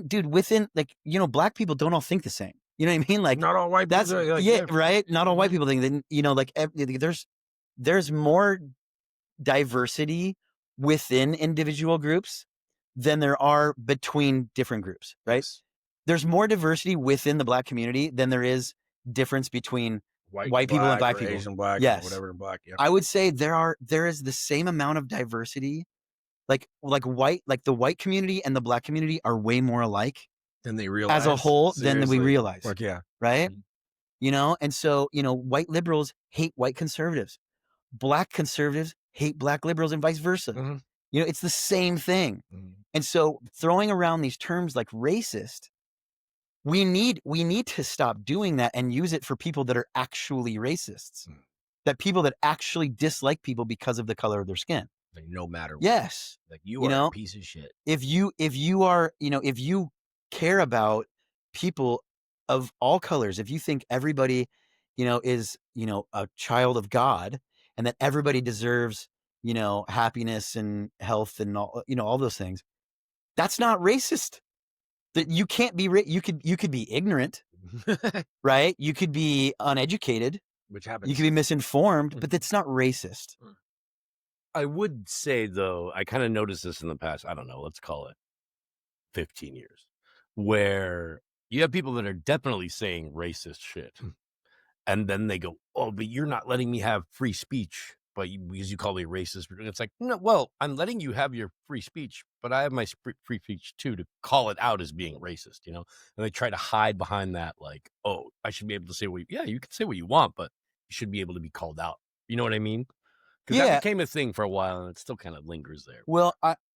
dude, within, like, black people don't all think the same. You know what I mean? Like, Not all white people that's are like, yeah, yeah. right? Not all white Mhm. people think that, like, there's more diversity within individual groups than there are between different groups, right? Yes. There's more diversity within the black community than there is difference between White and white people and black black or people. Asian black or Yes. whatever black. Yeah. I would say there is the same amount of diversity, like the white community and the black community are way more alike Then they as a realize, whole than we seriously. realize, Like, yeah. right? Mhm. And so, white liberals hate white conservatives. Black conservatives hate black liberals and vice versa. Mhm. It's the same thing. Mhm. And so throwing around these terms like racist we need to stop doing that and use it for people that are actually racists. Mm. That people that actually dislike people because of the color of their skin. Like, no matter what. Yes. Like, you You are a know, piece of shit. if you are, if you care about people of all colors, if you think everybody, is, a child of God and that everybody deserves, happiness and health and all those things, that's not racist. That you can't be, you could be ignorant, right? You could be uneducated, Which you happens. could be misinformed, but that's not racist. I would say, though, I kind of noticed this in the past, I don't know, let's call it 15 years, where you have people that are definitely saying racist shit. And then they go, oh, but you're not letting me have free speech, because you call me racist. It's like, no, well, I'm letting you have your free speech, but I have my free speech too to call it out as being racist, And they try to hide behind that, like, oh, I should be able to say yeah, you can say what you want, but you should be able to be called out. You know what I mean? Because that Yeah. became a thing for a while, and it still kind of lingers there. Well,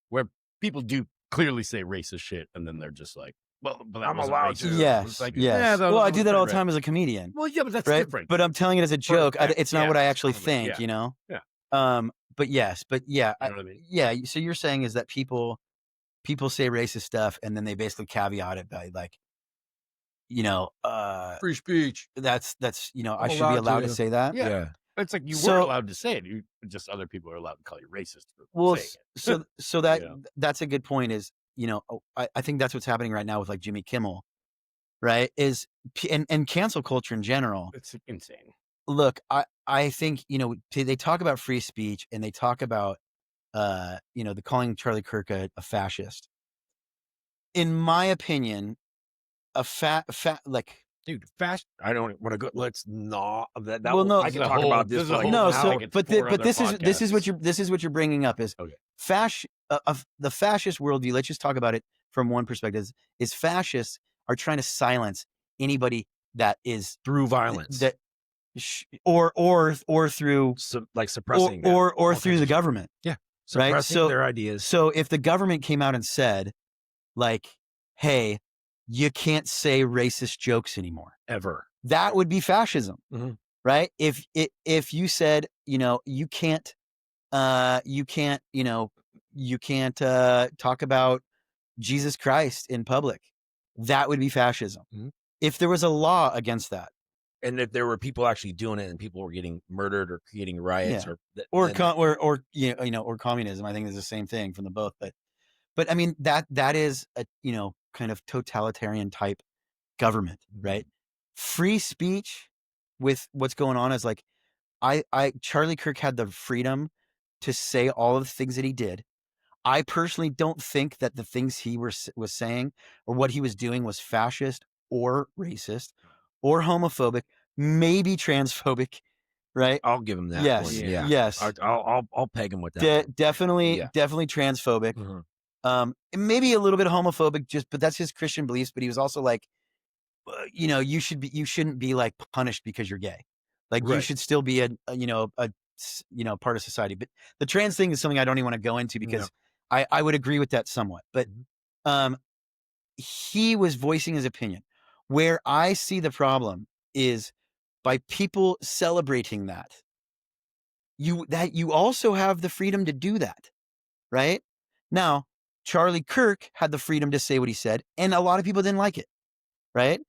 where people do clearly say racist shit, and then they're just like, well, but that I'm wasn't allowed racist. to. yes, It's like, yes. yeah, well, I do that all the right. time as a comedian. Well, yeah, but that's Right? different. But I'm telling it as a joke. It's not what I actually think, Yeah. But yes, but yeah, You know what I mean? yeah. So you're saying is that people say racist stuff and then they basically caveat it by like, Free speech. that's I I'm should be allowed to. to say that. Yeah. It's like you So- weren't allowed to say it. Just other people are allowed to call you racist for Well, saying it. so that Yeah. that's a good point. Is I think that's what's happening right now with like Jimmy Kimmel, right? Is and cancel culture in general. It's insane. Look, I think they talk about free speech and they talk about the calling Charlie Kirk a fascist. In my opinion, a like. Dude, fast. I don't want to go. Let's not. That Well, no, I can talk about this. For like no, an so hour. but this is what you're bringing up is Okay. The fascist worldview. Let's just talk about it from one perspective. Is fascists are trying to silence anybody that is through violence, that or through like suppressing or through the government. Yeah, right. Suppressing their ideas. So if the government came out and said, like, "Hey, you can't say racist jokes anymore," ever, that would be fascism, Mhm. right? If you said, you can't talk about Jesus Christ in public, that would be fascism. Mhm. If there was a law against that, and if there were people actually doing it and people were getting murdered or creating riots or communism, I think is the same thing from the both. But I mean that is a kind of totalitarian type government, right? Free speech with what's going on is like Charlie Kirk had the freedom to say all of the things that he did. I personally don't think that the things he was saying or what he was doing was fascist or racist or homophobic, maybe transphobic, right? I'll give him that. Yes, one. Yeah. yes. I'll peg him with that. Definitely Yeah. transphobic. Mhm. Maybe a little bit homophobic, but that's his Christian beliefs. But he was also like, you shouldn't be like punished because you're gay. Like you Right. should still be a part of society. But the trans thing is something I don't even want to go into because I would agree with that somewhat. But he was voicing his opinion. Where I see the problem is by people celebrating that. You also have the freedom to do that, right? Now, Charlie Kirk had the freedom to say what he said, and a lot of people didn't like it, right?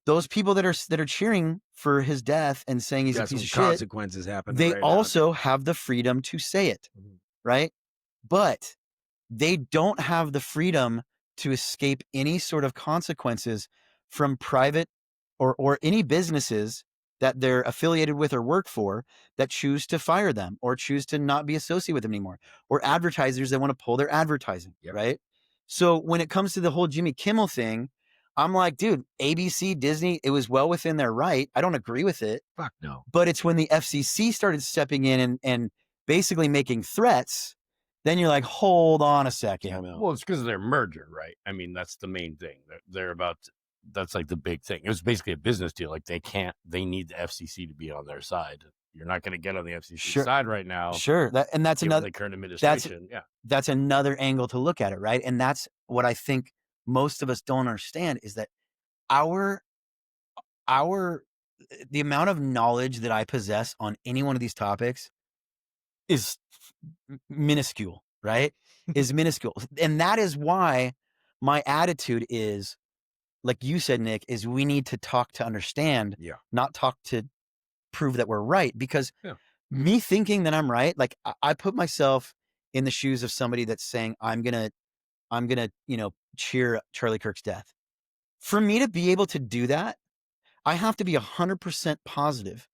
Those people that are cheering for his death and saying he's a piece of shit, consequences happen. they also have the freedom to say it, right? But they don't have the freedom to escape any sort of consequences from private or any businesses that they're affiliated with or work for that choose to fire them or choose to not be associated with them anymore, or advertisers that want to pull their advertising, right? So when it comes to the whole Jimmy Kimmel thing, I'm like, dude, ABC, Disney, it was well within their right. I don't agree with it. Fuck no. But it's when the FCC started stepping in and basically making threats, then you're like, hold on a second. Well, it's because of their merger, right? I mean, that's the main thing. They're about to, that's like the big thing. It was basically a business deal. Like they need the FCC to be on their side. You're not going to get on the FCC side right now. Sure. That's another the current administration. That's another angle to look at it, right? And that's what I think most of us don't understand is that our our the amount of knowledge that I possess on any one of these topics is minuscule, right? Is minuscule. And that is why my attitude is, like you said, Nick, is we need to talk to understand, Yeah. not talk to prove that we're right. Because Yeah. me thinking that I'm right, like I put myself in the shoes of somebody that's saying, I'm gonna, cheer Charlie Kirk's death. For me to be able to do that, I have to be 100% positive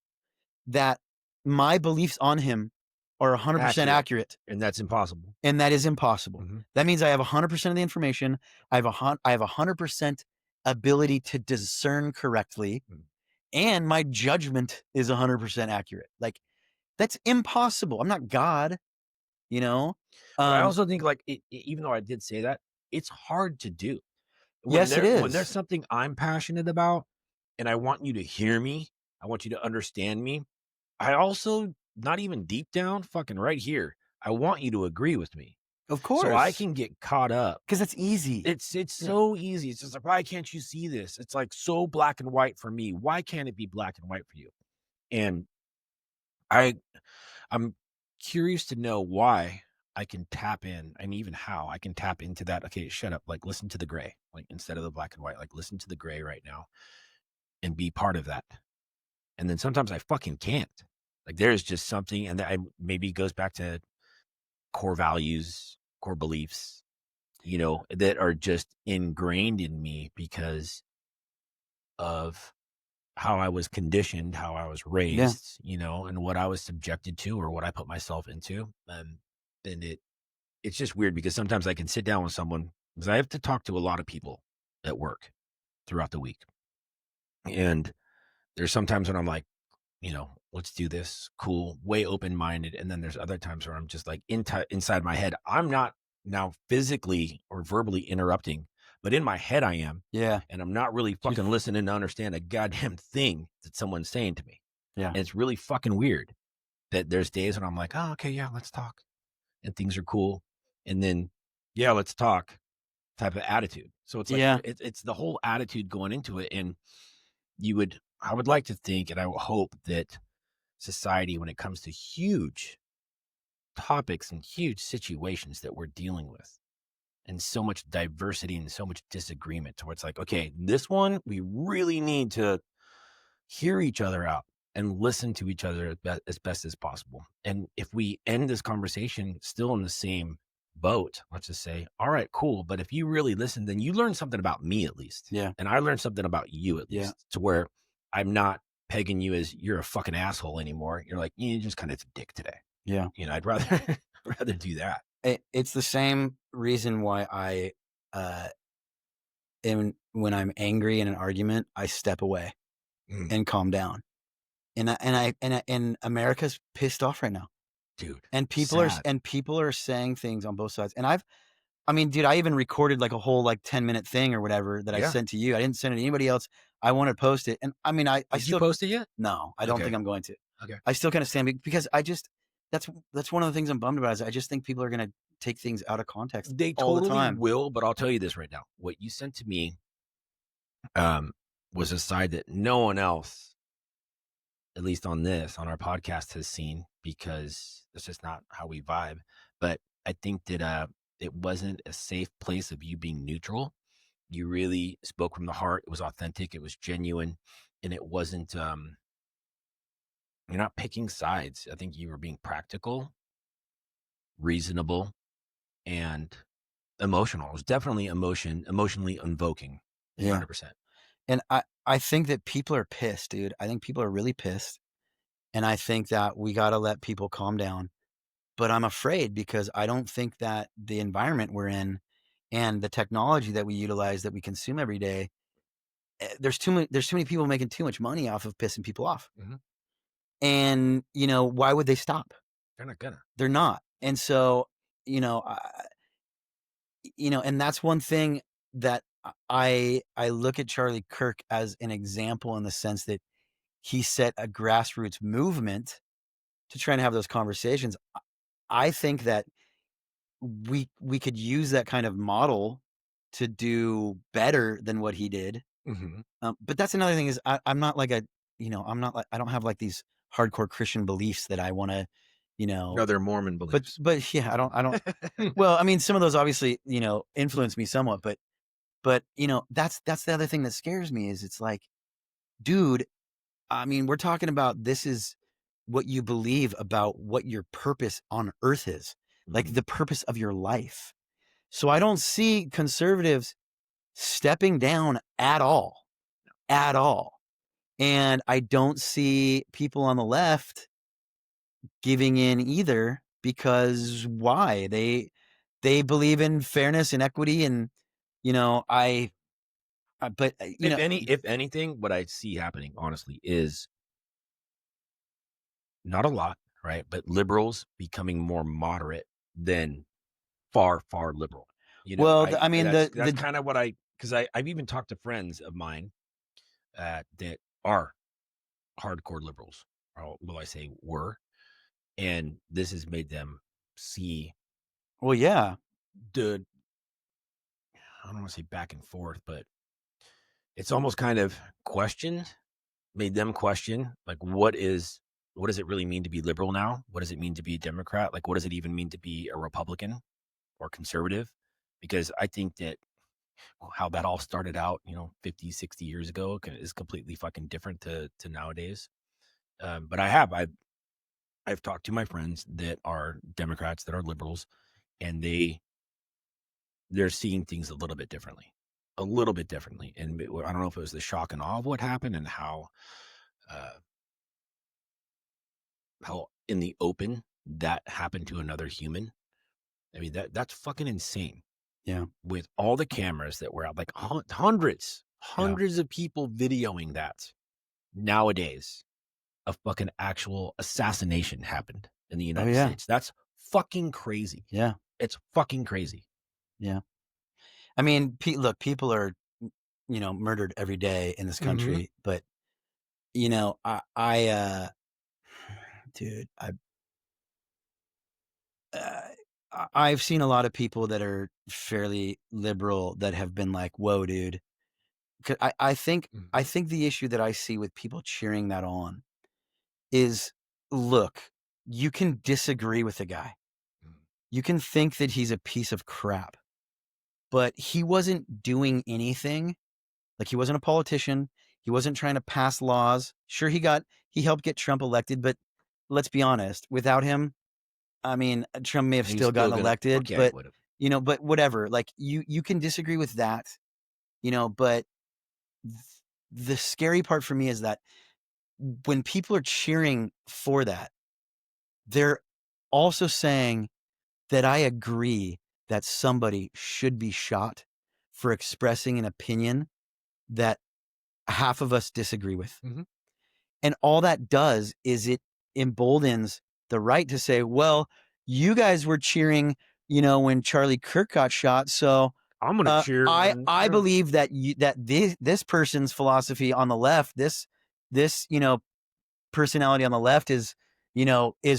that my beliefs on him are 100% accurate. And that's impossible. And that is impossible. Mhm. That means I have 100% of the information. I have 100% ability to discern correctly, Mm. and my judgment is 100% accurate. Like, that's impossible. I'm not God, you know? But I also think, like, even though I did say that, it's hard to do. Yes, it When there's is. something I'm passionate about and I want you to hear me, I want you to understand me, I also, not even deep down, fucking right here, I want you to agree with me. Of So I course. can get caught up. Because it's easy. It's Yeah. so easy. It's just like, why can't you see this? It's like so black and white for me. Why can't it be black and white for you? And I I'm curious to know why I can tap in, and even how I can tap into that. Okay, shut up. Like, listen to the gray, like, instead of the black and white. Like, listen to the gray right now and be part of that. And then sometimes I fucking can't. Like, there's just something, and that maybe goes back to core values, core beliefs, that are just ingrained in me because of how I was conditioned, how I was Yeah. raised, and what I was subjected to or what I put myself into. And it's just weird because sometimes I can sit down with someone because I have to talk to a lot of people at work throughout the week. And there's sometimes when I'm like, let's do this. Cool, way open minded. And then there's other times where I'm just like inside my head, I'm not now physically or verbally interrupting, but in my head I am. Yeah. And I'm not really fucking listening to understand a goddamn thing that someone's saying to me. Yeah. And it's really fucking weird that there's days when I'm like, oh, okay, yeah, let's talk. And things are cool. And then, yeah, let's talk type of attitude. So it's like, Yeah. it's the whole attitude going into it. And I would like to think, and I will hope that society, when it comes to huge topics and huge situations that we're dealing with, and so much diversity and so much disagreement, to where it's like, okay, this one, we really need to hear each other out and listen to each other as best as possible. And if we end this conversation still in the same boat, let's just say, all right, cool. But if you really listen, then you learn something about me at least. Yeah. And I learned something about you at Yeah. least, to where I'm not pegging you as you're a fucking asshole anymore. You're like, you just kind of a dick today. Yeah. I'd rather rather do that. It's the same reason why I, when I'm angry in an argument, I step away and calm down. And America's pissed off right now. Dude. And people sad. are saying things on both sides. And dude, I even recorded like a whole like 10-minute thing or whatever that I Yeah. sent to you. I didn't send it to anybody else. I want to post it. And I Did still you post it yet? No, I don't Okay. think I'm going to. Okay. I still kind of stand because that's one of the things I'm bummed about is I just think people are going to take things out of context They all the totally time. will, but I'll tell you this right now. What you sent to me was a side that no one else, at least on our podcast, has seen, because it's just not how we vibe. But I think that it wasn't a safe place of you being neutral. You really spoke from the heart. It was authentic. It was genuine. And it wasn't, you're not picking sides. I think you were being practical, reasonable, and emotional. It was definitely emotionally invoking. Yeah. 100%. And I think that people are pissed, dude. I think people are really pissed. And I think that we got to let people calm down. But I'm afraid because I don't think that the environment we're in and the technology that we utilize, that we consume every day, there's too many people making too much money off of pissing people off. Mhm. And, why would they stop? They're not gonna. They're not. And so, and that's one thing that I look at Charlie Kirk as an example, in the sense that he set a grassroots movement to try and have those conversations. I think that we could use that kind of model to do better than what he did. But that's another thing is I'm not like I'm not like, I don't have like these hardcore Christian beliefs that I want to, No, they're Mormon but, beliefs. yeah, I don't, well, I mean, some of those obviously, influence me somewhat, but, that's the other thing that scares me is it's like, dude, I mean, we're talking about this is what you believe about what your purpose on earth is, like the purpose of your life. So I don't see conservatives stepping down at all, at all. And I don't see people on the left giving in either because why? They believe in fairness and equity and, but, If anything, what I see happening, honestly, is not a lot, right? But liberals becoming more moderate than far, far liberal. well, I mean, That's kind of what because I've even talked to friends of mine that are hardcore liberals, or will I say were, and this has made them see well, yeah, the, I don't want to say back and forth, but it's almost kind of made them question, like, what does it really mean to be liberal now? What does it mean to be a Democrat? Like, what does it even mean to be a Republican or conservative? Because I think that how that all started out, 50, 60 years ago is completely fucking different to nowadays. But I've talked to my friends that are Democrats, that are liberals, and they're seeing things a little bit differently. A little bit differently. And I don't know if it was the shock and awe of what happened and uh, how in the open that happened to another human. I mean, that's fucking insane. yeah, With all the cameras that were out, like hundreds of people videoing that. Nowadays, a fucking actual assassination happened in the oh United yeah, States. That's fucking crazy. yeah, It's fucking crazy. yeah. I mean, look, people are, murdered every day in this country, but dude, uh, I've seen a lot of people that are fairly liberal that have been like, "Whoa, dude." 'Cause I think the issue that I see with people cheering that on is, look, you can disagree with the guy. You can think that he's a piece of crap, but he wasn't doing anything. Like, he wasn't a politician. He wasn't trying to pass laws. Sure, he helped get Trump elected, but let's be honest, without him, I mean, Trump may have He's still still gotten gonna, elected, fuck yeah, he but would have. but whatever. Like, you can disagree with that, but th- the scary part for me is that when people are cheering for that, they're also saying that I agree that somebody should be shot for expressing an opinion that half of us disagree with. And all that does is it emboldens the right to say, well, you guys were cheering, when Charlie Kirk got shot. So I'm gonna cheer when I believe that this person's philosophy on the left, this personality on the left is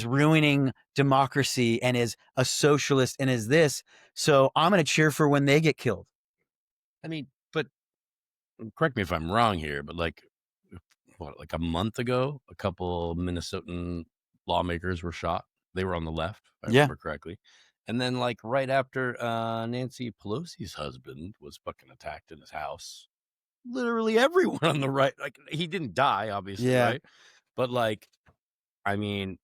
ruining democracy and is a socialist and is this. So I'm going to cheer for when they get killed. I mean, but correct me if I'm wrong here, but like like a month ago, a couple Minnesotan lawmakers were shot. They were on the left, if I Yeah. remember correctly. And then like right after Nancy Pelosi's husband was fucking attacked in his house, literally everyone on the right, like he didn't die, obviously, Yeah. right? But like, I mean,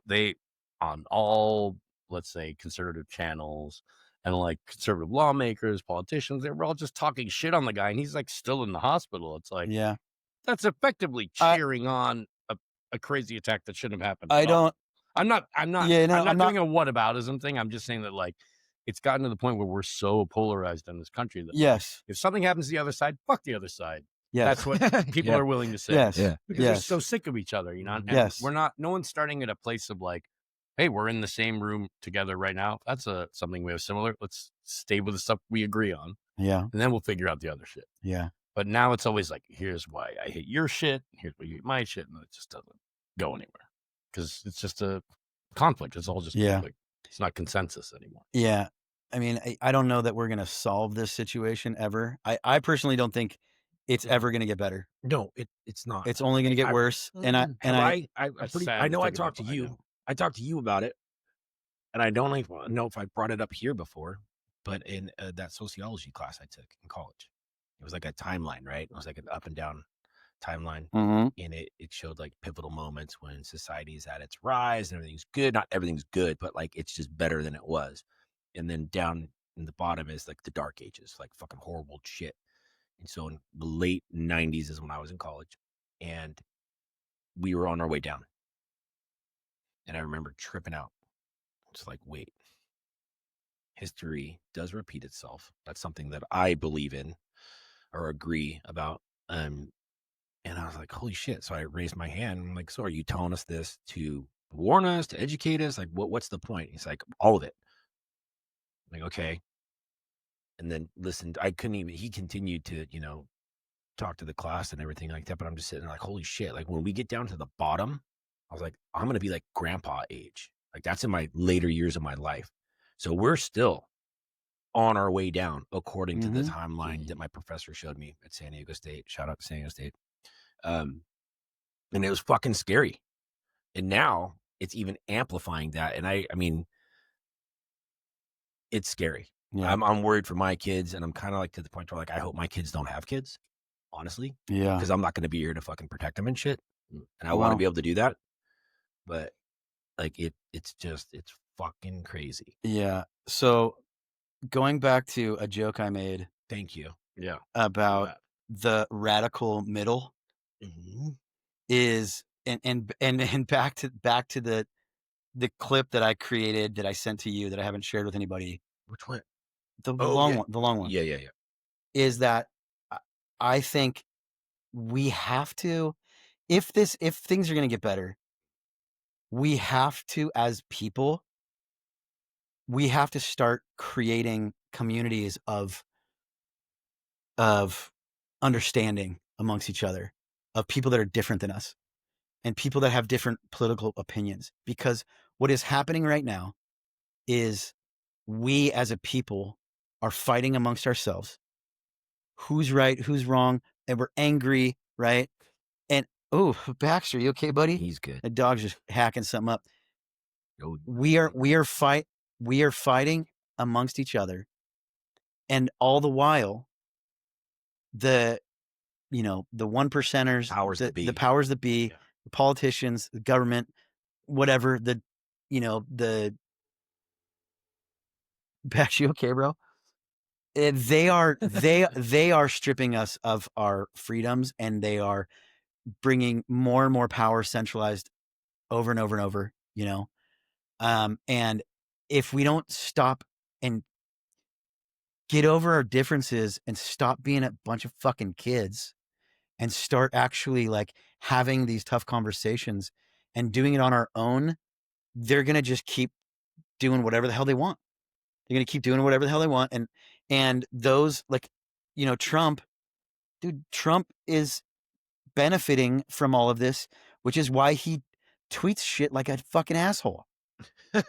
they on all, let's say, conservative channels and like conservative lawmakers, politicians, they were all just talking shit on the guy, and he's like still in the hospital. It's like Yeah. that's effectively I cheering on a crazy attack that shouldn't have happened I at all. don't. Yeah. No, I'm I'm not not. doing a whataboutism thing. I'm just saying that like it's gotten to the point where we're so polarized in this country that like Yes. if something happens to the other side, fuck the other side. Yes. That's what people Yeah. are willing to say. Yes. Yeah. Because they're Yes. so sick of each other, And Yes. we're not. No one's starting at a place of like, hey, we're in the same room together right now. That's something we have similar. Let's stay with the stuff we agree on, Yeah. and then we'll figure out the other shit. Yeah. But now it's always like, here's why I hate your shit. Here's why you hate my shit, and it just doesn't go anywhere because it's just a conflict. It's all just Yeah. conflict. It's not consensus anymore. Yeah. I mean, I don't know that we're going to solve this situation ever. I personally don't think it's ever going to get better. No, it's not. It's only going to get worse. And I That's sad I to know I think talked to about, but I you. know. I talked to you about it, and I don't even know if I brought it up here before, but in that sociology class I took in college, it was like a timeline, right? It was like an up and down timeline, Mhm. and it showed like pivotal moments when society is at its rise and everything's good. Not everything's good, but like it's just better than it was. And then down in the bottom is like the dark ages, like fucking horrible shit. And so in the late 90s is when I was in college, and we were on our way down. And I remember tripping out. It's like, wait, history does repeat itself. That's something that I believe in or agree about. And I was like, holy shit. So I raised my hand. I'm like, so are you telling us this to warn us, to educate us? Like, what's the point? He's like, all of it. I'm like, okay. And then listened. I couldn't even, he continued to, talk to the class and everything like that. But I'm just sitting there like, holy shit. Like when we get down to the bottom, I was like, I'm going to be like grandpa age. Like that's in my later years of my life. So we're still on our way down according to the Mhm. timeline that my professor showed me at San Diego State. Shout out to San Diego State. And it was fucking scary. And now it's even amplifying that. And I mean, it's scary. Yeah. I'm worried for my kids, and I'm kind of like to the point where like I hope my kids don't have kids, honestly, Yeah. because I'm not going to be here to fucking protect them and shit, and I want to Well, be able to do that. But like it's fucking crazy. yeah. So going back to a joke I made Thank you. Yeah. about that. the radical middle Mhm. is and back to the clip that I created that I sent to you that I haven't shared with anybody. Which one? The Oh long yeah, one, the long one yeah. is that I I think we have to if things are going to get better, we have to as people, we have to start creating communities of understanding amongst each other, of people that are different than us and people that have different political opinions. Because what is happening right now is we as a people are fighting amongst ourselves. Who's right? Who's wrong? And we're angry, right? And oh, Baxter, you okay, buddy? He's good. The dog's just hacking something up. Oh, We are fighting amongst each other, and all the while, the the one percenters, powers that be. the powers that be, Yeah. the politicians, the government, whatever, the Bash, you okay, bro? They are stripping us of our freedoms, and they are bringing more and more power centralized over and over and over. And if we don't stop and get over our differences and stop being a bunch of fucking kids and start actually like having these tough conversations and doing it on our own, they're gonna just keep doing whatever the hell they want. They're gonna keep doing whatever the hell they want, and those like, Trump, dude, Trump is benefiting from all of this, which is why he tweets shit like a fucking asshole.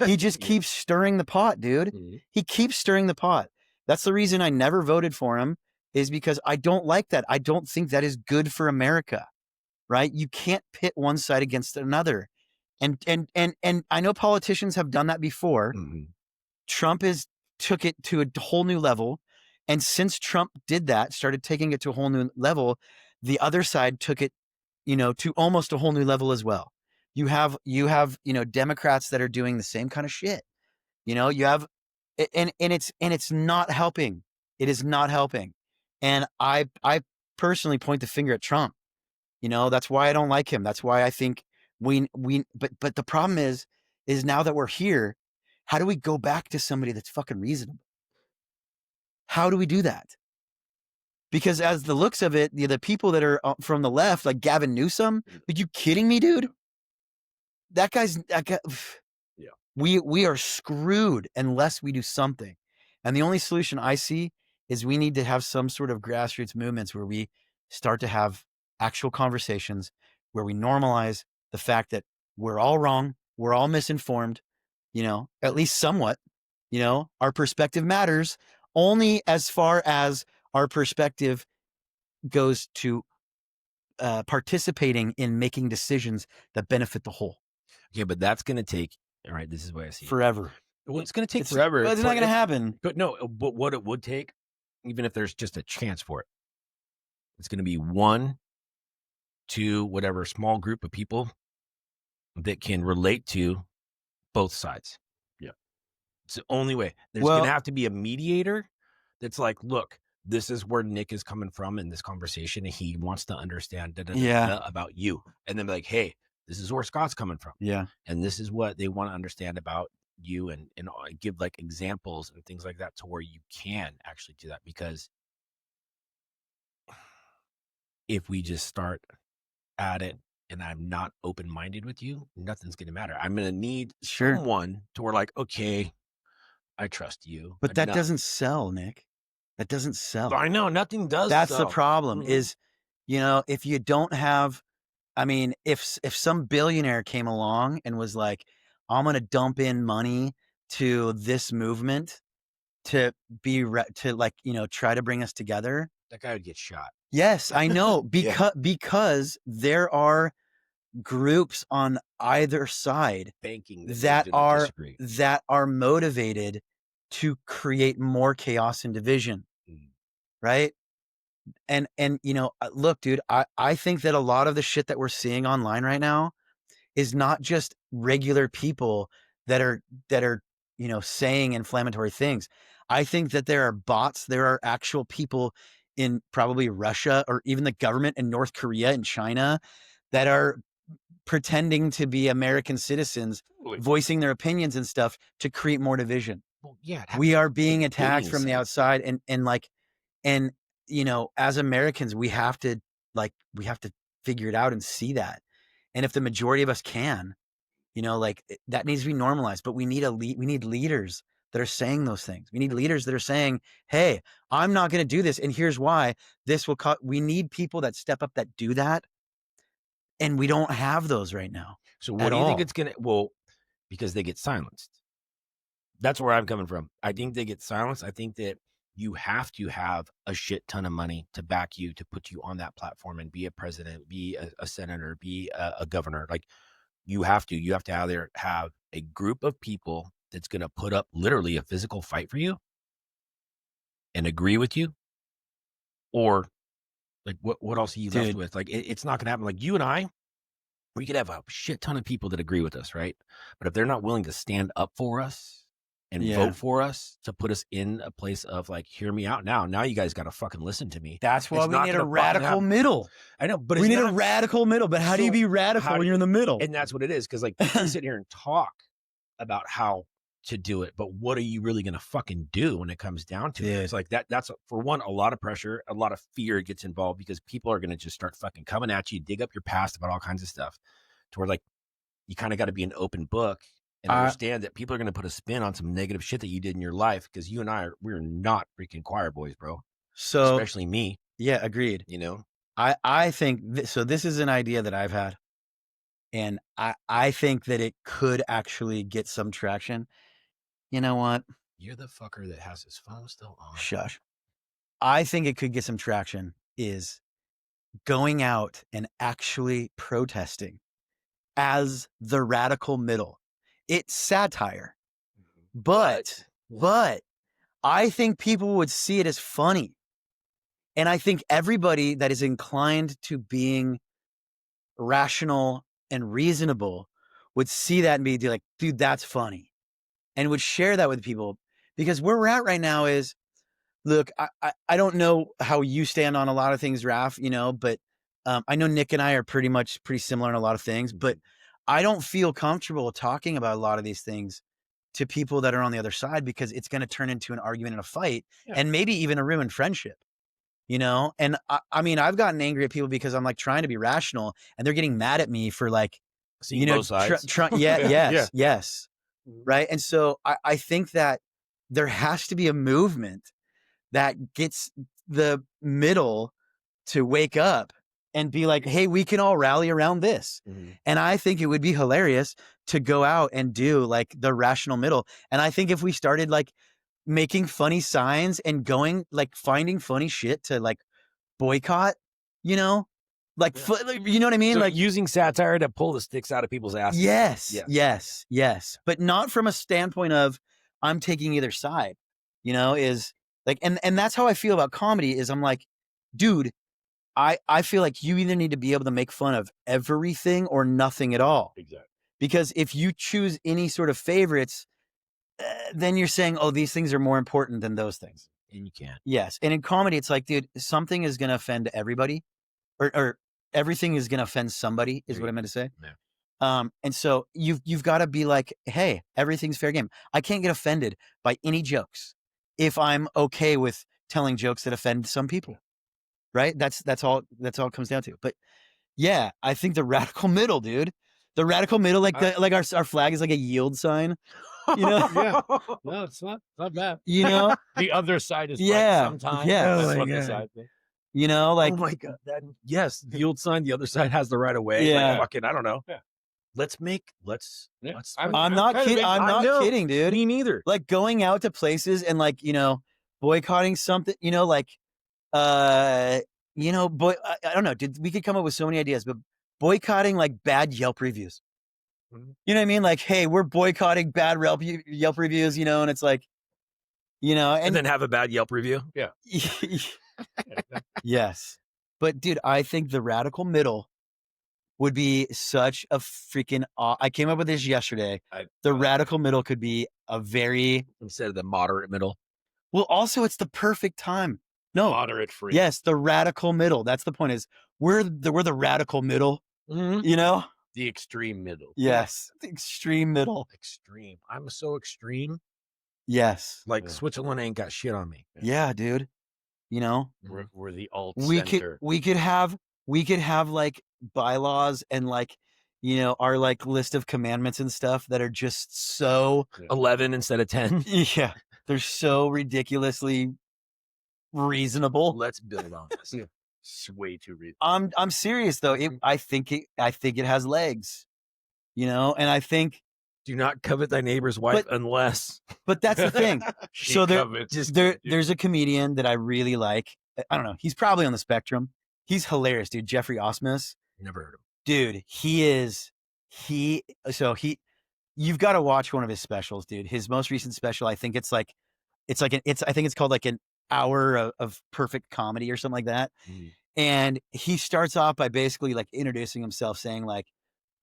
He just Yeah. keeps stirring the pot, dude. Mhm. He keeps stirring the pot. That's the reason I never voted for him, is because I don't like that. I don't think that is good for America, right? You can't pit one side against another. And I know politicians have done that before. Mhm. Trump took it to a whole new level. And since Trump did that, started taking it to a whole new level, the other side took it, to almost a whole new level as well. You have Democrats that are doing the same kind of shit. You have and it's not helping. It is not helping. And I personally point the finger at Trump. That's why I don't like him. That's why I think but the problem is now that we're here, how do we go back to somebody that's fucking reasonable? How do we do that? Because as the looks of it, the people that are from the left, like Gavin Newsom, are you kidding me, dude? That guy, Yeah. we are screwed unless we do something. And the only solution I see is we need to have some sort of grassroots movements where we start to have actual conversations, where we normalize the fact that we're all wrong, we're all misinformed, at least somewhat. Our perspective matters only as far as our perspective goes to participating in making decisions that benefit the whole. Okay, but that's going to take, all right, this is what I see. Forever. Well, it's going to take forever. It's not going to happen. But no, but what it would take, even if there's just a chance for it, it's going to be 1, 2, whatever small group of people that can relate to both sides. Yeah. It's the only way. There's going to have to be a mediator that's like, look, this is where Nick is coming from in this conversation, and he wants to understand about you. And then be like, hey, this is where Scott's coming from. Yeah. And this is what they want to understand about you, and give like examples and things like that to where you can actually do that. Because if we just start at it and I'm not open-minded with you, nothing's going to matter. I'm going to need someone to where like, okay, I trust you. But that doesn't sell, Nick. That doesn't sell. I know, nothing does. That's the problem is, if you don't have, I mean, if some billionaire came along and was like, I'm going to dump in money to this movement to try to bring us together. That guy would get shot. Yes, I know. Because there are groups on either side banking that are motivated to create more chaos and division. Right. And look, dude, I think that a lot of the shit that we're seeing online right now is not just regular people that are saying inflammatory things. I think that there are bots. There are actual people in probably Russia or even the government in North Korea and China that are pretending to be American citizens, voicing their opinions and stuff to create more division. Well, yeah, we are being attacked from the outside, and as Americans, we have to figure it out and see that. And if the majority of us can, that needs to be normalized. But we need leaders that are saying those things. We need leaders that are saying, "Hey, I'm not going to do this, and here's why." This will we need people that step up that do that. And we don't have those right now. So what do you think it's going to, well, because they get silenced. That's where I'm coming from. I think they get silenced. I think that you have to have a shit ton of money to back you, to put you on that platform and be a president, be a senator, be a governor. Like you have to either have a group of people that's going to put up literally a physical fight for you and agree with you, or like, what else are you left with? Like, it's not going to happen. Like you and I, we could have a shit ton of people that agree with us, right? But if they're not willing to stand up for us and vote for us to put us in a place of like, hear me out now you guys got to fucking listen to me. That's why we need a radical middle. I know, but we need a radical middle. But how do you be radical when you're in the middle? And that's what it is. Because like, you can sit here and talk about how to do it, but what are you really going to fucking do when it comes down to it? It's like that's for one, a lot of pressure, a lot of fear gets involved, because people are going to just start fucking coming at you, dig up your past about all kinds of stuff, to where like you kind of got to be an open book and understand that people are going to put a spin on some negative shit that you did in your life, because you and we're not freaking choir boys, bro. So especially me. Yeah, agreed. I think so. This is an idea that I've had, and I think that it could actually get some traction. You know what? You're the fucker that has his phone still on. Shush. I think it could get some traction is going out and actually protesting as the radical middle. It's satire, but I think people would see it as funny. And I think everybody that is inclined to being rational and reasonable would see that and be like, dude, that's funny. And would share that with people, because where we're at right now is, look, I don't know how you stand on a lot of things, Raph, but I know Nick and I are pretty similar in a lot of things, but I don't feel comfortable talking about a lot of these things to people that are on the other side, because it's going to turn into an argument and a fight, and maybe even a ruined friendship, And I mean, I've gotten angry at people because I'm like trying to be rational, and they're getting mad at me for like, seeing both sides. Yes. Right. And so I think that there has to be a movement that gets the middle to wake up and be like, hey, we can all rally around this. Mm-hmm. And I think it would be hilarious to go out and do like the rational middle. And I think if we started like making funny signs and going like finding funny shit to like boycott, you know? Like, you know what I mean? So Like using satire to pull the sticks out of people's asses. yes. But not from a standpoint of I'm taking either side, is like, and that's how I feel about comedy is I'm like, dude, I feel like you either need to be able to make fun of everything or nothing at all. Exactly. Because if you choose any sort of favorites, then you're saying, oh, these things are more important than those things. And you can't. Yes. And in comedy, it's like, dude, something is going to offend everybody or everything is going to offend somebody is what I meant to say. Yeah. And so you've got to be like, hey, everything's fair game. I can't get offended by any jokes if I'm okay with telling jokes that offend some people. Right. That's all it comes down to. But yeah, I think the radical middle, dude, the radical middle, like our flag is like a yield sign, Yeah. No, it's not bad. The other side is right sometimes. Yeah. That's Oh what my the God. side thing. Like, oh my God. Yes. Yield sign. The other side has the right of way. Yeah. Like, fucking, I don't know. Yeah. Let's. Yeah. I'm not kidding. I'm not kidding, dude. Me neither. Like going out to places and like, boycotting something, like, I don't know. We could come up with so many ideas, but boycotting like bad Yelp reviews. Mhm. You know what I mean? Like, hey, we're boycotting bad Yelp reviews, and it's like, And then have a bad Yelp review. Yeah. Yes. But dude, I think the radical middle would be such a freaking, I came up with this yesterday. The radical middle could be a very, Instead of the moderate middle. well, also it's the perfect time. No, Moderate free. yes, the radical middle. That's the point is we're the radical middle, Mm-hmm. The extreme middle. Yes. The extreme middle. Extreme. I'm so extreme. Yes. Like Switzerland ain't got shit on me. Yeah, dude. We're the alt we center. could have like bylaws and like, our like list of commandments and stuff that are just so 11 instead of 10. yeah, they're so ridiculously reasonable. Let's build on this. It's way too reasonable. I'm serious though. I think it has legs, and I think Do not covet thy neighbor's wife unless. But that's the thing. So covets. there's a comedian that I really like. I don't know. He's probably on the spectrum. He's hilarious, dude. Jeffrey Osmus. Never heard of him. Dude, you've got to watch one of his specials, dude. His most recent special, I think I think it's called like an hour of perfect comedy or something like that. Mhm. And he starts off by basically like introducing himself saying like,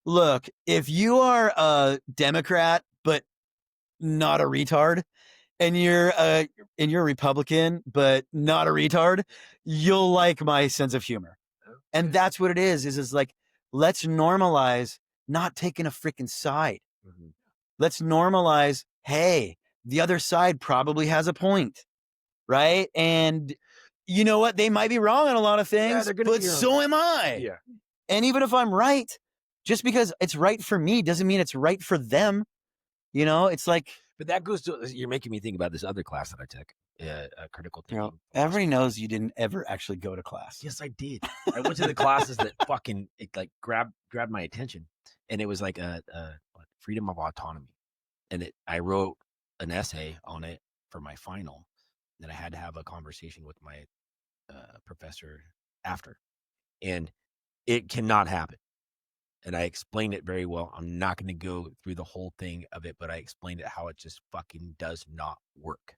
look, if you are a Democrat, but not a retard, and you're a Republican, but not a retard, you'll like my sense of humor. And that's what it is like, let's normalize not taking a freaking side. Mhm. Let's normalize, hey, the other side probably has a point, right? And you know what? They might be wrong on a lot of things, but so am I. Yeah. And even if I'm right, just because it's right for me doesn't mean it's right for them. It's like. But that goes to, you're making me think about this other class that I took, critical thinking. Everybody knows you didn't ever actually go to class. Yes, I did. I went to the classes that fucking grabbed my attention, and it was like a freedom of autonomy, and I wrote an essay on it for my final. That I had to have a conversation with my professor after, and it cannot happen. And I explained it very well. I'm not going to go through the whole thing of it, but I explained it how it just fucking does not work.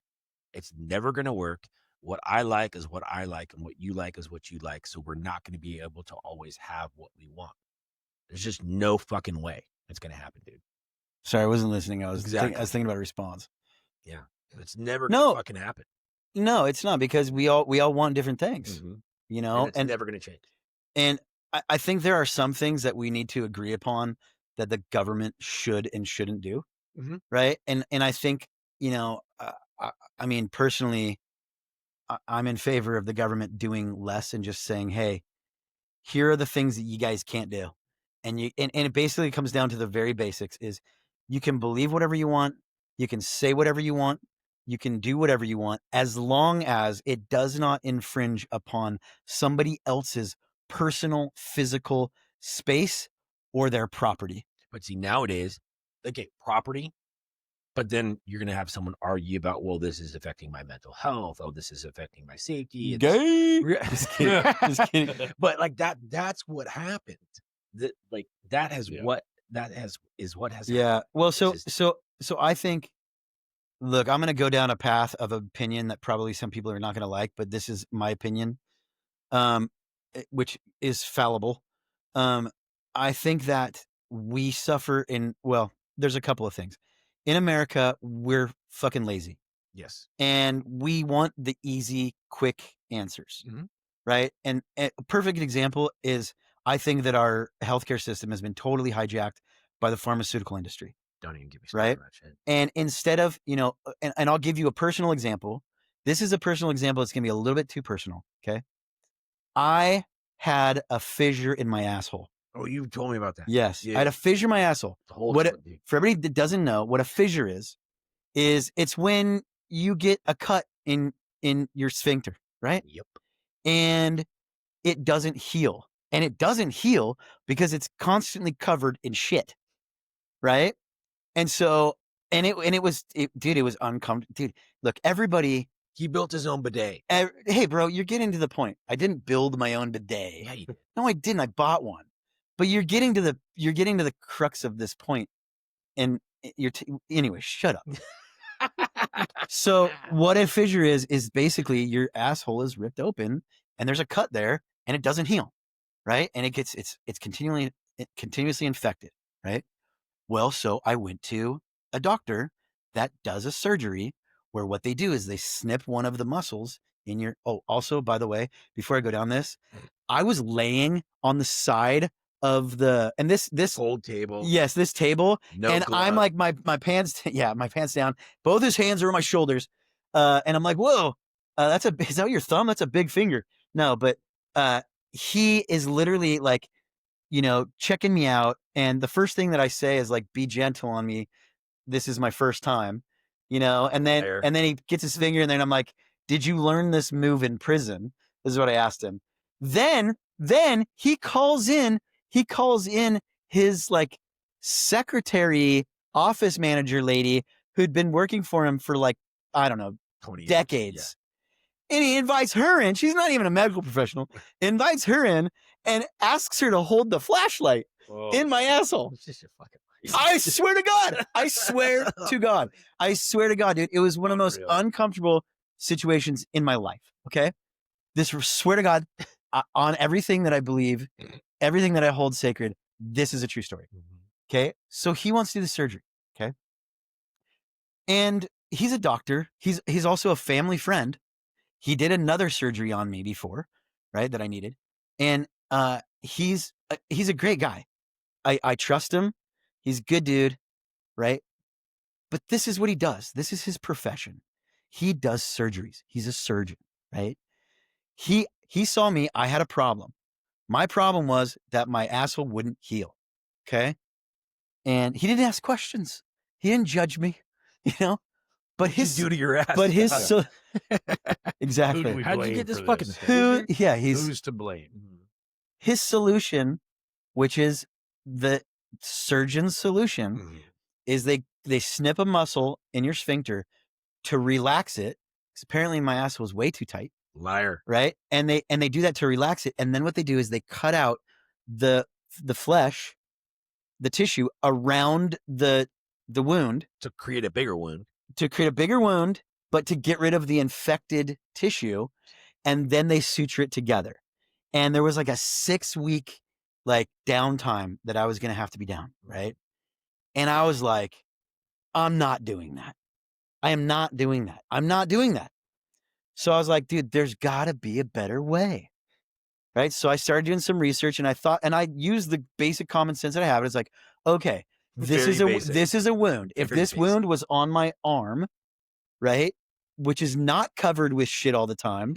It's never going to work. What I like is what I like, and what you like is what you like. So we're not going to be able to always have what we want. There's just no fucking way it's going to happen, dude. Sorry, I wasn't listening. I was Exactly. I was thinking about a response. Yeah, it's never going to fucking happen. No, it's not, because we all want different things, And it's and never going to change. And I think there are some things that we need to agree upon that the government should and shouldn't do, right? And I think, I mean, personally, I'm in favor of the government doing less and just saying, hey, here are the things that you guys can't do. And it basically comes down to the very basics is you can believe whatever you want. You can say whatever you want. You can do whatever you want, as long as it does not infringe upon somebody else's personal physical space or their property. But see, nowadays, okay, property, But then you're going to have someone argue about, well, this is affecting my mental health. Oh, this is affecting my safety. Gay. Just kidding. Just kidding. But like that's what happened. That has Yeah. what is what has Yeah. happened. Well, This is- so I think, look, I'm going to go down a path of opinion that probably some people are not going to like, but this is my opinion, which is fallible. I think that we suffer there's a couple of things. In America, we're fucking lazy. Yes. And we want the easy, quick answers, Mhm. right? And a perfect example is I think that our healthcare system has been totally hijacked by the pharmaceutical industry. Don't even give me started Right? on that shit. And instead of, and I'll give you a personal example. This is a personal example. It's going to be a little bit too personal. Okay. I had a fissure in my asshole. Oh, you told me about that. Yes. Yeah. I had a fissure in my asshole. The whole What story, dude. For everybody that doesn't know what a fissure is it's when you get a cut in your sphincter, right? Yep. And it doesn't heal. And it doesn't heal because it's constantly covered in shit, right? And so, it was uncomfortable. Dude, look, everybody. He built his own bidet. Hey, bro, you're getting to the point. I didn't build my own bidet. Yeah, you did. No, I didn't. I bought one. But you're getting to the crux of this point, and anyway. Shut up. So what a fissure is basically your asshole is ripped open, and there's a cut there, and it doesn't heal, right? And it's continuously infected, right? Well, so I went to a doctor that does a surgery where what they do is they snip one of the muscles in your. Oh, also, by the way, before I go down this, I was laying on the side of this Cold table. Yes, this table. No and glove. I'm like my pants, my pants down. Both his hands are on my shoulders. And I'm like, whoa, is that your thumb? That's a big finger. No, but he is literally like, checking me out. And the first thing that I say is like, be gentle on me. This is my first time, and then he gets his finger and then I'm like, did you learn this move in prison? This is what I asked him. Then he calls in his like secretary office manager lady who'd been working for him for like, I don't know, 20 years. decades. And he invites her in. She's not even a medical professional. Invites her in and asks her to hold the flashlight in my asshole. It's just your fucking I swear to God. I swear to God. I swear to God, dude. It was one of the most uncomfortable situations in my life. Okay. Swear to God, on everything that I believe, everything that I hold sacred, this is a true story. Okay. So he wants to do the surgery. Okay. And he's a doctor. He's also a family friend. He did another surgery on me before, right? That I needed. And he's a great guy. I trust him. He's a good dude, right? But this is what he does. This is his profession. He does surgeries. He's a surgeon, right? He saw me. I had a problem. My problem was that my asshole wouldn't heal. Okay. And he didn't ask questions. He didn't judge me, but his do to your ass. But his exactly. Who do we How'd you blame get this for fucking this? Who's to blame? His solution, which is the surgeon's solution, is they snip a muscle in your sphincter to relax it. Because apparently my asshole was way too tight. Liar. Right? And they do that to relax it. And then what they do is they cut out the flesh, the tissue around the wound To create a bigger wound. But to get rid of the infected tissue, and then they suture it together. And there was like a 6-week like downtime that I was going to have to be down, right? And I was like, I'm not doing that. I am not doing that. I'm not doing that. So I was like, dude, there's got to be a better way, right? So I started doing some research, and I used the basic common sense that I have. It's like, okay, this is a wound. If this wound was on my arm, right, which is not covered with shit all the time,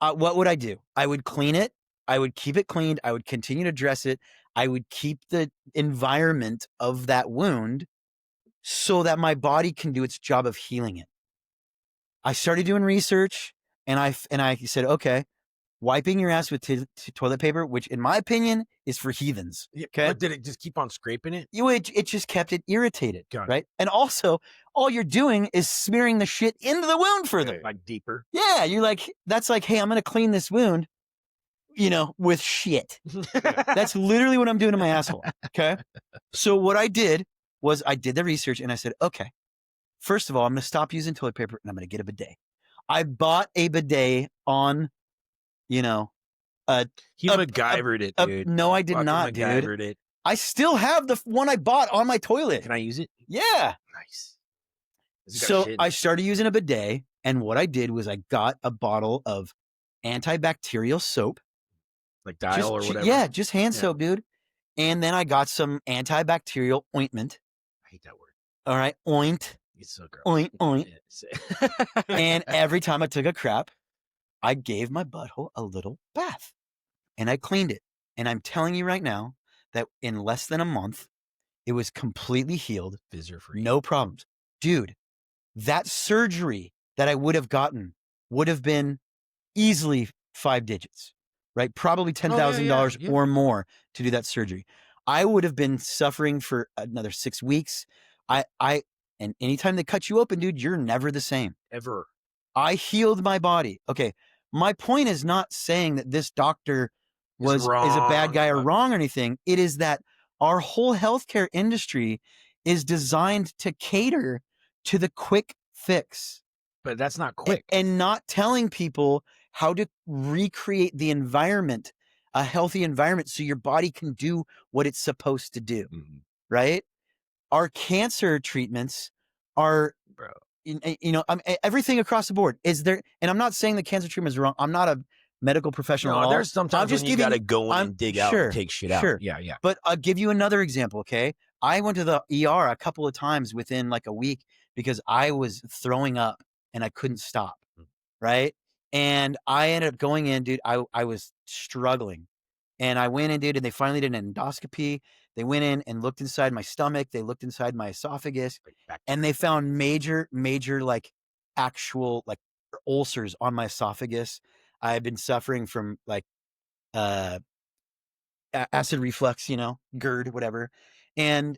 what would I do? I would clean it. I would keep it cleaned. I would continue to dress it. I would keep the environment of that wound so that my body can do its job of healing it. I started doing research, and I said, okay, wiping your ass with toilet paper, which in my opinion is for heathens. Okay. But did it just keep on scraping it? It just kept it irritated. Got it. Right. And also all you're doing is smearing the shit into the wound further. Like deeper. Yeah. You're like, that's like, hey, I'm going to clean this wound, with shit. That's literally what I'm doing to my asshole. Okay. So what I did was I did the research and I said, okay, first of all, I'm going to stop using toilet paper and I'm going to get a bidet. I bought a bidet on, He MacGyvered it, dude. No, I did not, dude. It. I still have the one I bought on my toilet. Can I use it? Yeah. Nice. So I started using a bidet, and what I did was I got a bottle of antibacterial soap. Like Dial or whatever? Yeah, just hand soap, dude. And then I got some antibacterial ointment. I hate that word. All right, oint. It's so gross. Oint. And every time I took a crap, I gave my butthole a little bath. And I cleaned it. And I'm telling you right now that in less than a month, it was completely healed. Fizzer-free. No problems. Dude, that surgery that I would have gotten would have been easily 5 digits, right? Probably $10,000 or more to do that surgery. I would have been suffering for another 6 weeks. And anytime they cut you open, dude, you're never the same. Ever. I healed my body. Okay. My point is not saying that this doctor is a bad guy or wrong or anything. It is that our whole healthcare industry is designed to cater to the quick fix. But that's not quick. And not telling people how to recreate the environment, a healthy environment, so your body can do what it's supposed to do. Mm-hmm. Right? Our cancer treatments are, everything across the board is there. And I'm not saying the cancer treatment is wrong. I'm not a medical professional. No, there's sometimes when you got to go in and dig out and take shit out. Yeah. But I'll give you another example, okay? I went to the ER a couple of times within like a week because I was throwing up and I couldn't stop, right? And I ended up going in, dude. I was struggling. And I went in, dude, and they finally did an endoscopy. They went in and looked inside my stomach. They looked inside my esophagus. And they found major, like actual like ulcers on my esophagus. I had been suffering from like acid reflux, GERD, whatever. And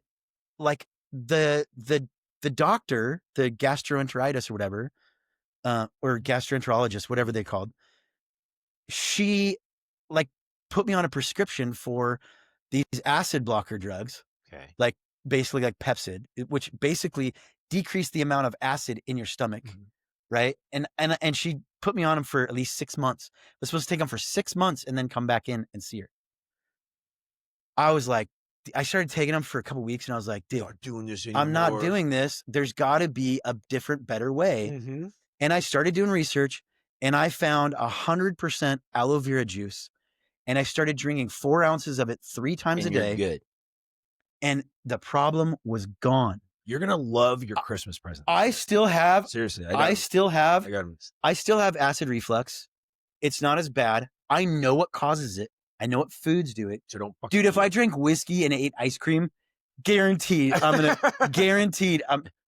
like the doctor, the gastroenteritis or whatever, or gastroenterologist, whatever they called, she like put me on a prescription for these acid blocker drugs. Okay. Like basically like Pepsid, which basically decreased the amount of acid in your stomach. Mm-hmm. Right. And she put me on them for at least 6 months. I was supposed to take them for 6 months and then come back in and see her. I was like, I started taking them for a couple of weeks and I was like, dude, I'm not doing this. There's got to be a different, better way. Mm-hmm. And I started doing research and I found 100% aloe vera juice. And I started drinking 4 ounces of it 3 times a day. Good. And the problem was gone. You're going to love your Christmas present. I still have, seriously, I still have acid reflux. It's not as bad. I know what causes it. I know what foods do it. So don't dude, if I drink whiskey and ate ice cream, guaranteed,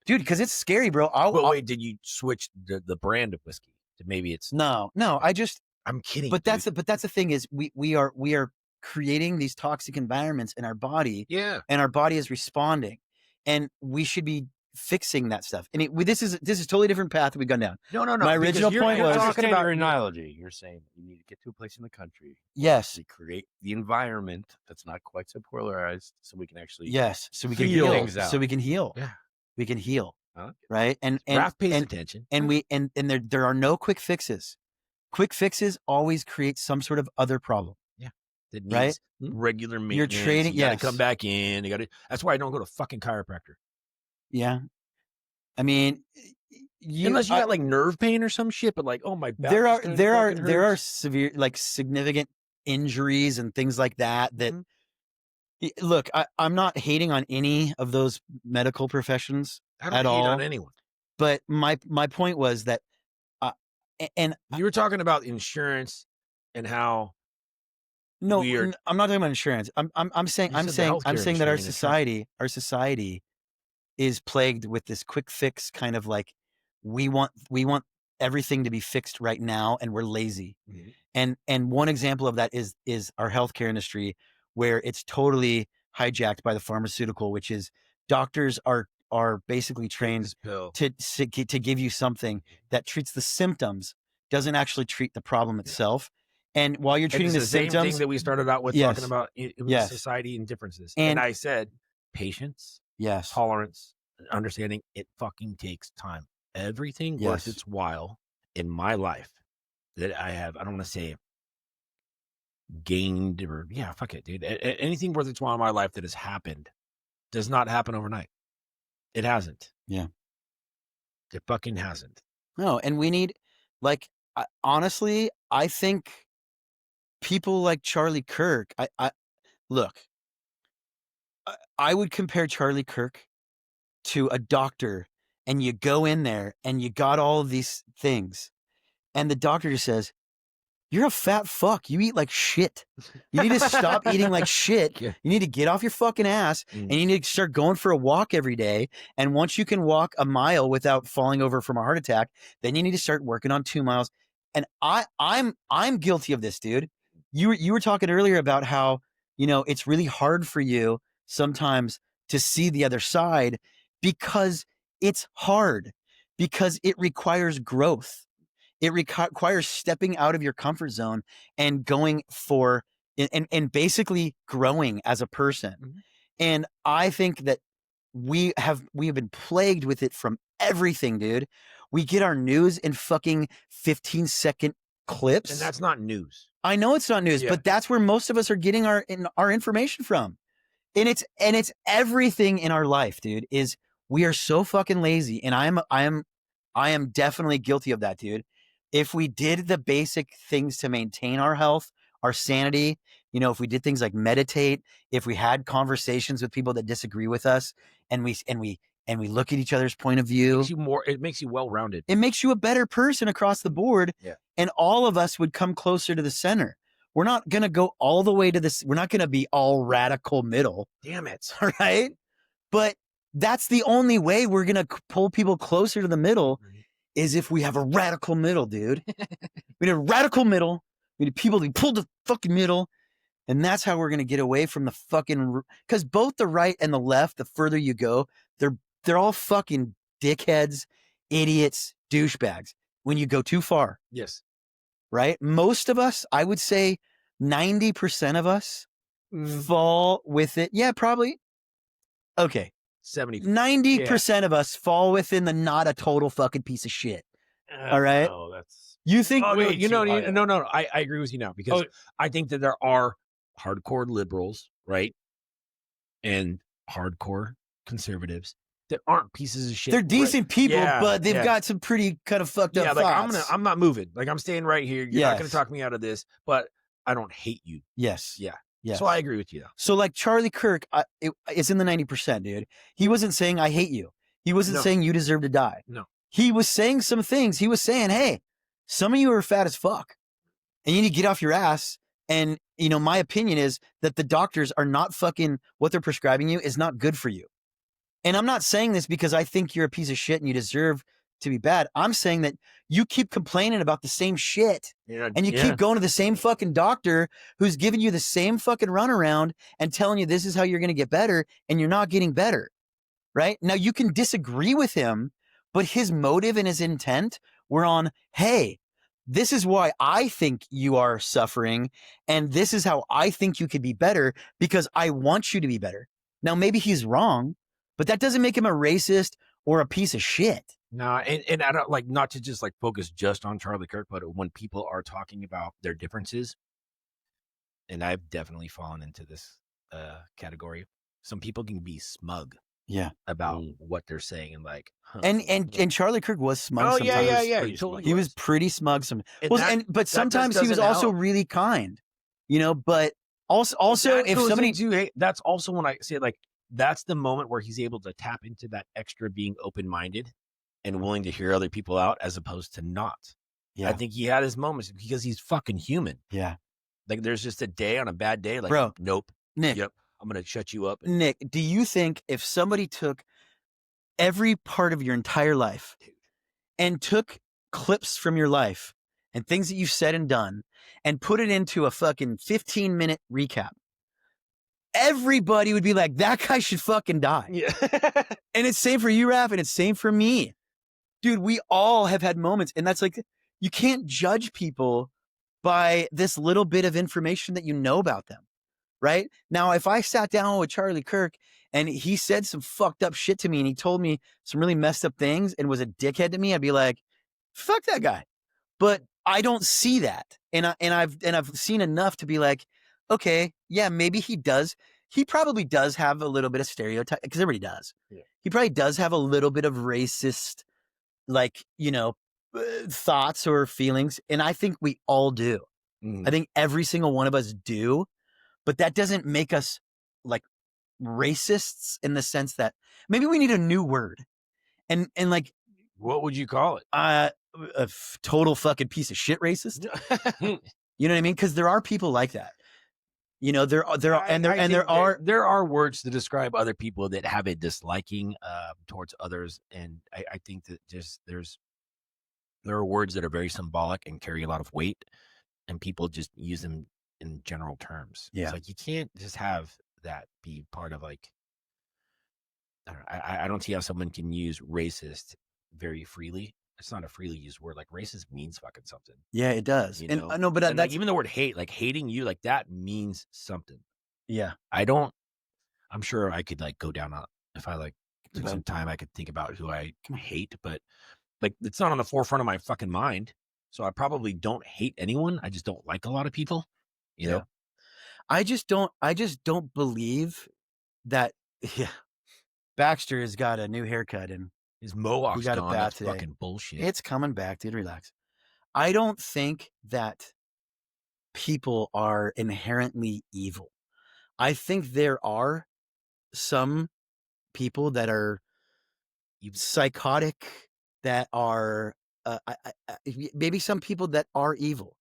dude, because it's scary, bro. Wait, did you switch the brand of whiskey? Maybe it's no, I'm kidding. But that's the thing is we are creating these toxic environments in our body. Yeah. And our body is responding. And we should be fixing that stuff. And this is totally different path we've gone down. No. My original point was talking about your analogy. You're saying you need to get to a place in the country. Yes. To create the environment that's not quite so polarized, so we can actually so we can heal things out. So we can heal. Yeah. We can heal. Okay. Right. And Raph pays attention. And there are no quick fixes. Quick fixes always create some sort of other problem. Yeah. That needs right? Regular maintenance. You're trading. You got to come back in. That's why I don't go to fucking chiropractor. Yeah. I mean, unless you got like nerve pain or some shit, but like, oh my back. There are severe, like significant injuries and things like that. Look, I'm not hating on any of those medical professions at all. I don't hate on anyone. But my point was that, and you were talking about insurance and how. No, I'm not talking about insurance. I'm saying that our society is plagued with this quick fix kind of like we want everything to be fixed right now, and we're lazy. Mhm. And one example of that is our healthcare industry, where it's totally hijacked by the pharmaceutical, which is doctors are basically Take trained this pill. to give you something that treats the symptoms, doesn't actually treat the problem itself. And while you're And treating it's the the same thing symptoms, that we started out with Yes. talking about in Yes. society and differences. And- And I said, patience, yes, tolerance, understanding, it fucking takes time. Everything worth Yes. its while in my life that I have, I don't want to say gained or, yeah, fuck it, dude. Anything worth its while in my life that has happened does not happen overnight. It hasn't. Yeah. It fucking hasn't. No, and we need, like, honestly, I think people like Charlie Kirk, look, I would compare Charlie Kirk to a doctor, and you go in there and you got all of these things, and the doctor just says, "You're a fat fuck. You eat like shit. You need to stop eating like shit. Yeah. You need to get off your fucking ass, and you need to start going for a walk every day. And once you can walk a mile without falling over from a heart attack, then you need to start working on 2 miles." And I'm guilty of this, dude. You were talking earlier about how, it's really hard for you sometimes to see the other side because it's hard, because it requires growth. It requires stepping out of your comfort zone and going for and basically growing as a person. Mhm. And I think that we have been plagued with it from everything, dude. We get our news in fucking 15-second clips. And that's not news. I know it's not news, Yeah. but that's where most of us are getting our information from. And it's everything in our life, dude. Is we are so fucking lazy, and I am definitely guilty of that, dude. If we did the basic things to maintain our health, our sanity, if we did things like meditate, if we had conversations with people that disagree with us, and we look at each other's point of view, It makes you well-rounded. it makes you a better person across the board. Yeah. And all of us would come closer to the center. We're not going to go all the way to this. We're not going to be all radical middle. Damn it. All right. But that's the only way we're going to pull people closer to the middle, is if we have a radical middle, dude. We need a radical middle. We need people to be pulled to the fucking middle. And that's how we're going to get away from the fucking, because both the right and the left, the further you go, they're all fucking dickheads, idiots, douchebags when you go too far. Yes. Right? Most of us, I would say 90% of us fall with it. Yeah, probably. Okay. 70. 90% of us fall within the not a total fucking piece of shit. All right. Oh, that's You think, Oh, Wait, no, no. I agree with you now, because I think that there are hardcore liberals, right? And hardcore conservatives that aren't pieces of shit. they're decent people, Yeah, but they've yeah. got some pretty kind of fucked up Like thoughts. I'm not moving. Like, I'm staying right here. You're not going Yes. to talk me out of this, but I don't hate you. Yes. Yeah. Yes. So I agree with you though. So like Charlie Kirk, it's in the 90%, dude. He wasn't saying I hate you. He wasn't No. saying you deserve to die. No. He was saying some things. He was saying, hey, some of you are fat as fuck, and you need to get off your ass. And, my opinion is that the doctors are not fucking, what they're prescribing you is not good for you. And I'm not saying this because I think you're a piece of shit and you deserve to be bad. I'm saying that you keep complaining about the same shit, and you keep going to the same fucking doctor who's giving you the same fucking runaround and telling you this is how you're going to get better, and you're not getting better. Right? Now, you can disagree with him, but his motive and his intent were on, hey, this is why I think you are suffering, and this is how I think you could be better, because I want you to be better. Now, maybe he's wrong, but that doesn't make him a racist or a piece of shit. No, and I don't like, not to just like focus just on Charlie Kirk, but when people are talking about their differences, and I've definitely fallen into this category, some people can be smug. Yeah. About what they're saying, and like, and Charlie Kirk was smug. Oh, sometimes. yeah. He was pretty smug. But just sometimes he was doesn't also help. really kind. But also That if goes somebody into, that's also when I say, like, that's the moment where he's able to tap into that extra being open-minded and willing to hear other people out, as opposed to not. Yeah. I think he had his moments because he's fucking human. Yeah. Like, there's just a day on a bad day, like, bro, nope, Nick, yep, I'm gonna shut you up. Nick, do you think if somebody took every part of your entire life and took clips from your life and things that you've said and done and put it into a fucking 15-minute recap, everybody would be like, that guy should fucking die. Yeah. And it's same for you, Raph, and it's same for me. Dude, we all have had moments, and that's like, you can't judge people by this little bit of information that you know about them, right? Now, if I sat down with Charlie Kirk and he said some fucked up shit to me and he told me some really messed up things and was a dickhead to me, I'd be like, fuck that guy. But I don't see that. And I've seen enough to be like, okay, yeah, maybe he does. He probably does have a little bit of stereotype, because everybody does. Yeah. He probably does have a little bit of racist, like, thoughts or feelings. And I think we all do. Mhm. I think every single one of us do, but that doesn't make us like racists in the sense that maybe we need a new word. And like, What would you call it? total fucking piece of shit racist. You know what I mean? Because there are people like that. There are words to describe other people that have a disliking towards others, and I think that there are words that are very symbolic and carry a lot of weight, and people just use them in general terms. Yeah. It's like you can't just have that be part of like. I don't see how someone can use racist very freely. It's not a freely used word. Like racist means fucking something. Yeah, it does. You And know? no, but And that's like even the word hate, like hating you, like that means something. yeah. I'm sure I could like go down on if I like took some time, I could think about who I hate, but like it's not on the forefront of my fucking mind. So I probably don't hate anyone. I just don't like a lot of people. You know? I just don't believe that. Yeah. Baxter has got a new haircut and His mohawk's he got a gone. bath That's today. fucking bullshit. It's coming back, dude. Relax. I don't think that people are inherently evil. I think there are some people that are psychotic, that are maybe some people that are evil,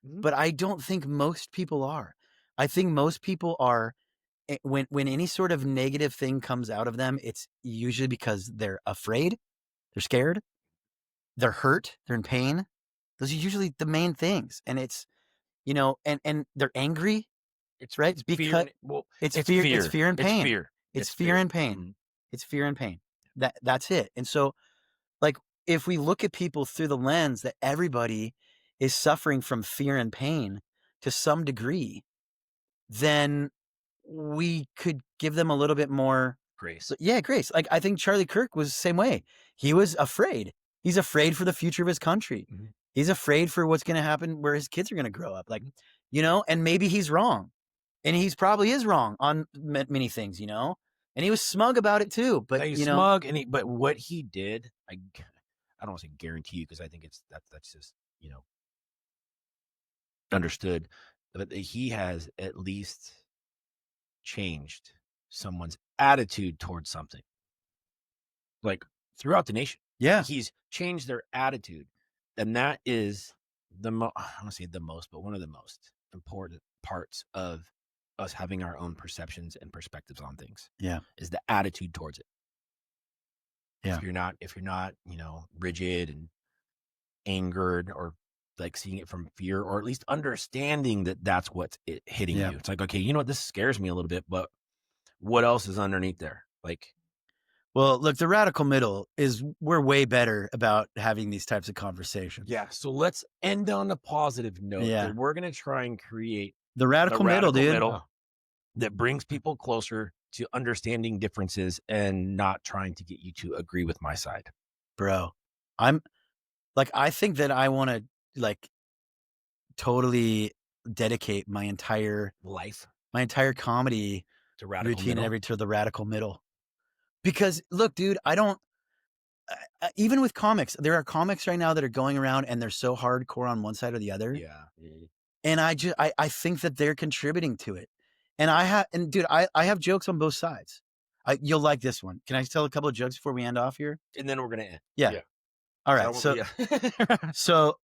but I don't think most people are. I think most people are, when any sort of negative thing comes out of them, it's usually because they're afraid, they're scared, they're hurt, they're in pain. Those are usually the main things. And it's, and they're angry. It's right. It's Because fear. Well, it's fear and pain. It's fear. It's fear and pain. Mhm. It's fear and pain. That's it. And so, like, if we look at people through the lens that everybody is suffering from fear and pain to some degree, then we could give them a little bit more Grace. Yeah, grace. Like, I think Charlie Kirk was the same way. He was afraid. He's afraid for the future of his country. Mhm. He's afraid for what's going to happen where his kids are going to grow up. Like, and maybe he's wrong. And he's probably is wrong on many things, and he was smug about it too. But he's smug, but what he did, I don't want to say guarantee you because I think that's just understood, but he has at least changed someone's attitude towards something, like throughout the nation. Yeah, he's changed their attitude, and that is I don't want to say the most, but one of the most important parts of us having our own perceptions and perspectives on things. Yeah, is the attitude towards it. Yeah, if you're not rigid and angered, or like seeing it from fear, or at least understanding that that's what's hitting you. It's like, okay, you know what, this scares me a little bit, but what else is underneath there? Like, well, look, the radical middle we're way better about having these types of conversations. Yeah. So let's end on a positive note. Yeah. That we're going to try and create the radical middle, dude. That brings people closer to understanding differences and not trying to get you to agree with my side. Bro, I think that I want to totally dedicate my entire life, my entire comedy to radical routine middle. to the radical middle. Because look, dude, I don't, even with comics, there are comics right now that are going around and they're so hardcore on one side or the other. Yeah. And I think that they're contributing to it. And I have jokes on both sides. You'll like this one. Can I tell a couple of jokes before we end off here? And then we're going to end. Yeah. All right. So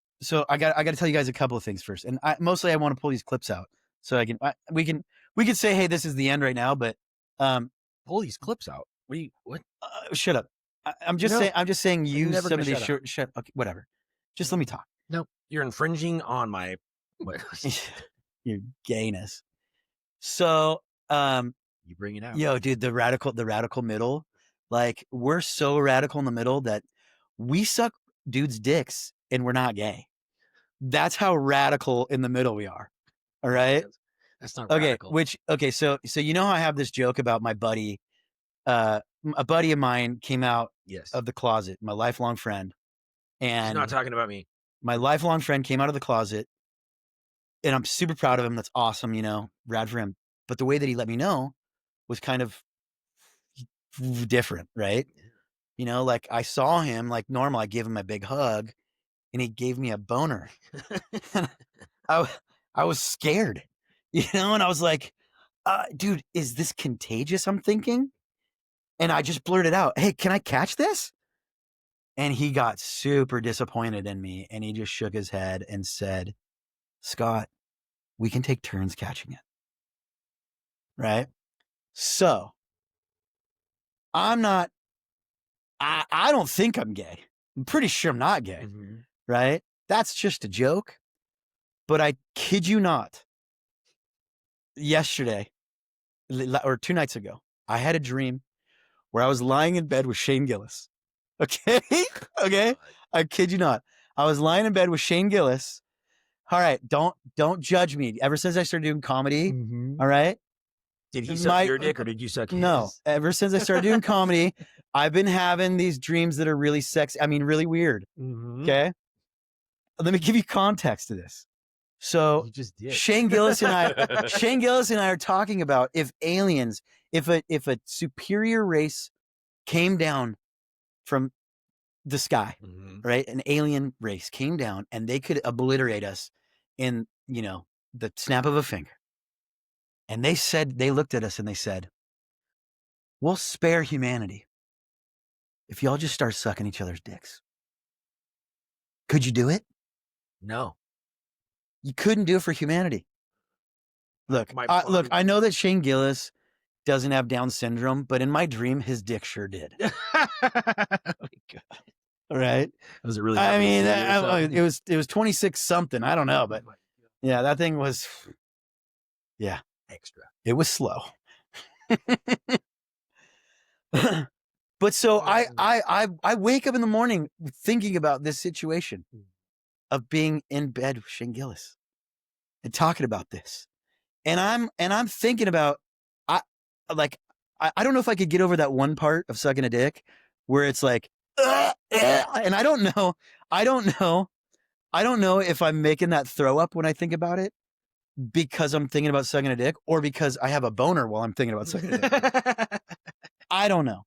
I got to tell you guys a couple of things first. And I want to pull these clips out so we can say, hey, this is the end right now, but pull these clips out. What? Shut up. I'm just saying use some of these short. Shut. Okay, whatever. Just let me talk. Nope. You're infringing on my Your gayness. So, you bring it out. yo, dude, the radical middle, like we're so radical in the middle that we suck dudes' dicks and we're not gay. That's how radical in the middle we are. All right. That's not Okay. radical. So you know how I have this joke about my buddy, a buddy of mine came out Yes. of the closet, my lifelong friend. He's And not talking about me. my lifelong friend came out of the closet and I'm super proud of him. That's awesome. Rad for him. But the way that he let me know was kind of different, right? Like I saw him like normal. I gave him a big hug and he gave me a boner. I was scared, and I was like, dude, is this contagious? I'm thinking. And I just blurted out, hey, can I catch this? And he got super disappointed in me. And he just shook his head and said, Scott, we can take turns catching it. Right? So I'm not, I don't think I'm gay. I'm pretty sure I'm not gay. Mm-hmm. Right? That's just a joke. But I kid you not, yesterday or 2 nights ago, I had a dream where I was lying in bed with Shane Gillis. Okay? Okay? I kid you not. I was lying in bed with Shane Gillis. All right, don't judge me. Ever since I started doing comedy, all right? Did he suck your dick or did you suck his? No. Ever since I started doing comedy, I've been having these dreams that are really sexy. I mean, really weird. Mm-hmm. Okay? Let me give you context to this. So You just did. Shane Gillis and I are talking about if aliens, if a superior race came down from the sky, right? An alien race came down and they could obliterate us in, the snap of a finger. And they looked at us and they said, we'll spare humanity if y'all just start sucking each other's dicks. Could you do it? No. You couldn't do it for humanity. Look, I know that Shane Gillis doesn't have Down syndrome, but in my dream, his dick sure did. Oh my God. All right. Was it really? I mean, it was 26 something. I don't know, but yeah, that thing was, extra. it was slow. But so I wake up in the morning thinking about this situation of being in bed with Shane Gillis and talking about this. And I'm thinking about, I don't know if I could get over that one part of sucking a dick where it's like, and I don't know if I'm making that throw up when I think about it because I'm thinking about sucking a dick or because I have a boner while I'm thinking about sucking a dick. I don't know.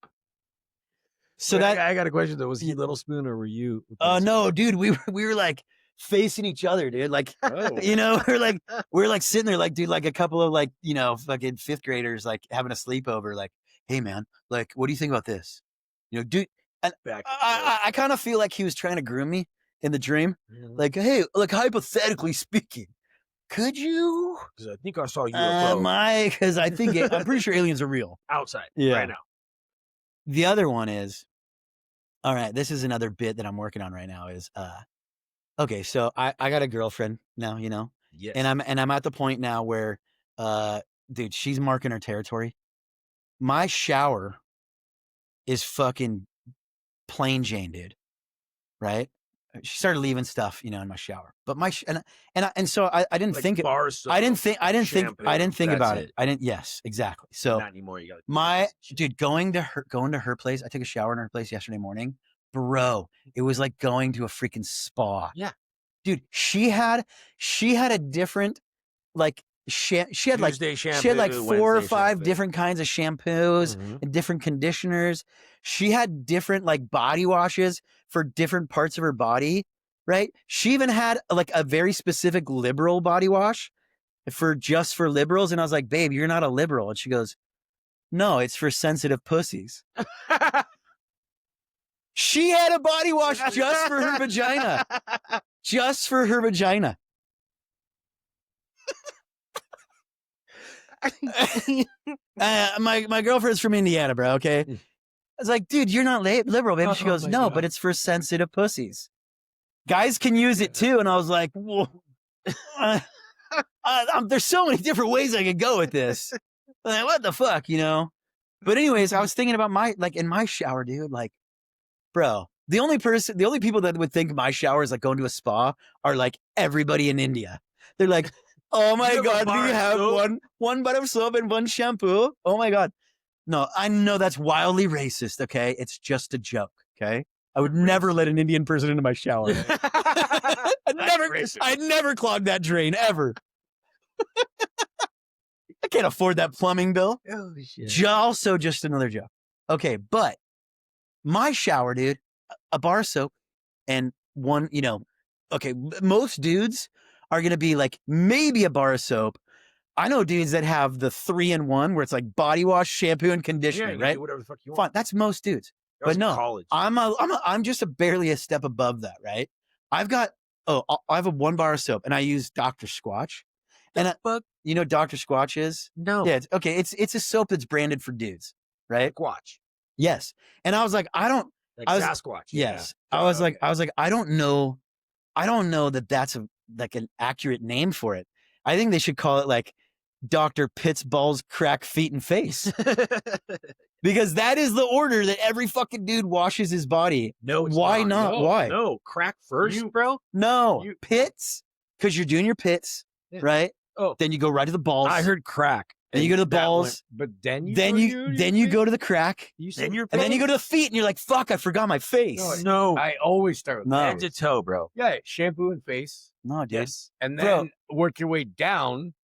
So I got a question though. Was he Little Spoon or were you? No, dude, we were like facing each other, dude. Like, we're like sitting there, like, dude, like a couple of like, fucking fifth graders, like having a sleepover. Like, hey man, like, what do you think about this? Dude. And I kind of feel like he was trying to groom me in the dream. Like, hey, like hypothetically speaking, could you? Because I think I saw you. Because I think I'm pretty sure aliens are real. Outside right now. The other one is, all right, this is another bit that I'm working on right now is, okay, so I got a girlfriend now, Yes. and I'm at the point now where, dude, she's marking her territory. My shower is fucking plain Jane, dude. Right? She started leaving stuff, in my shower. But so I didn't like think bar soap, I didn't think about it. Yes, exactly. So not anymore. You got dude, going to her place. I took a shower in her place yesterday morning. Bro, it was like going to a freaking spa. Yeah. Dude, she had a different like she had like 4 or 5 different kinds of shampoos and different conditioners. She had different like body washes for different parts of her body, right? She even had like a very specific liberal body wash for liberals. And I was like, babe, you're not a liberal. And she goes, no, it's for sensitive pussies. She had a body wash just for her vagina. Just for her vagina. My girlfriend's from Indiana, bro. Okay. I was like, dude, you're not liberal, baby. She goes, no, but it's for sensitive pussies. Guys can use it too. And I was like, whoa. There's so many different ways I could go with this. Like, what the fuck, you know? But anyways, I was thinking about in my shower, dude, like, bro, the only people that would think my shower is like going to a spa are like everybody in India. They're like, oh my God, we have one bar of soap and one shampoo. Oh my God. No, I know that's wildly racist. Okay. It's just a joke. Okay. I would never let an Indian person into my shower. I'd never clog that drain ever. I can't afford that plumbing bill. Oh, shit. Also, just another joke. Okay, but my shower, dude, a bar of soap and one, you know, okay, most dudes are going to be like maybe a bar of soap. I know dudes that have the 3-in-1 where it's like body wash, shampoo, and conditioner, you right? do whatever the fuck you want. Fine, that's most dudes. That was But no, college. I'm just barely a step above that, right? I have a 1 bar of soap and I use Dr. Squatch. And you know what Dr. Squatch is? No. Yeah, it's a soap that's branded for dudes, right? Squatch. Yes. And I was like, Like Sasquatch. Yes. I was like, I don't know that that's like an accurate name for it. I think they should call it like Dr. Pitt's balls, crack, feet, and face. Because that is the order that every fucking dude washes his body. No, it's why not? No, Why? No, crack first, bro. No, pits, because you're doing your pits, right? Oh, then you go right to the balls. I heard crack. Then you go to the balls, but then you go to the crack, and then you go to the feet, and you're like, "Fuck, I forgot my face." No, I always start with head to toe, bro. Yeah, shampoo and face. No, dude. Yes, and then work your way down.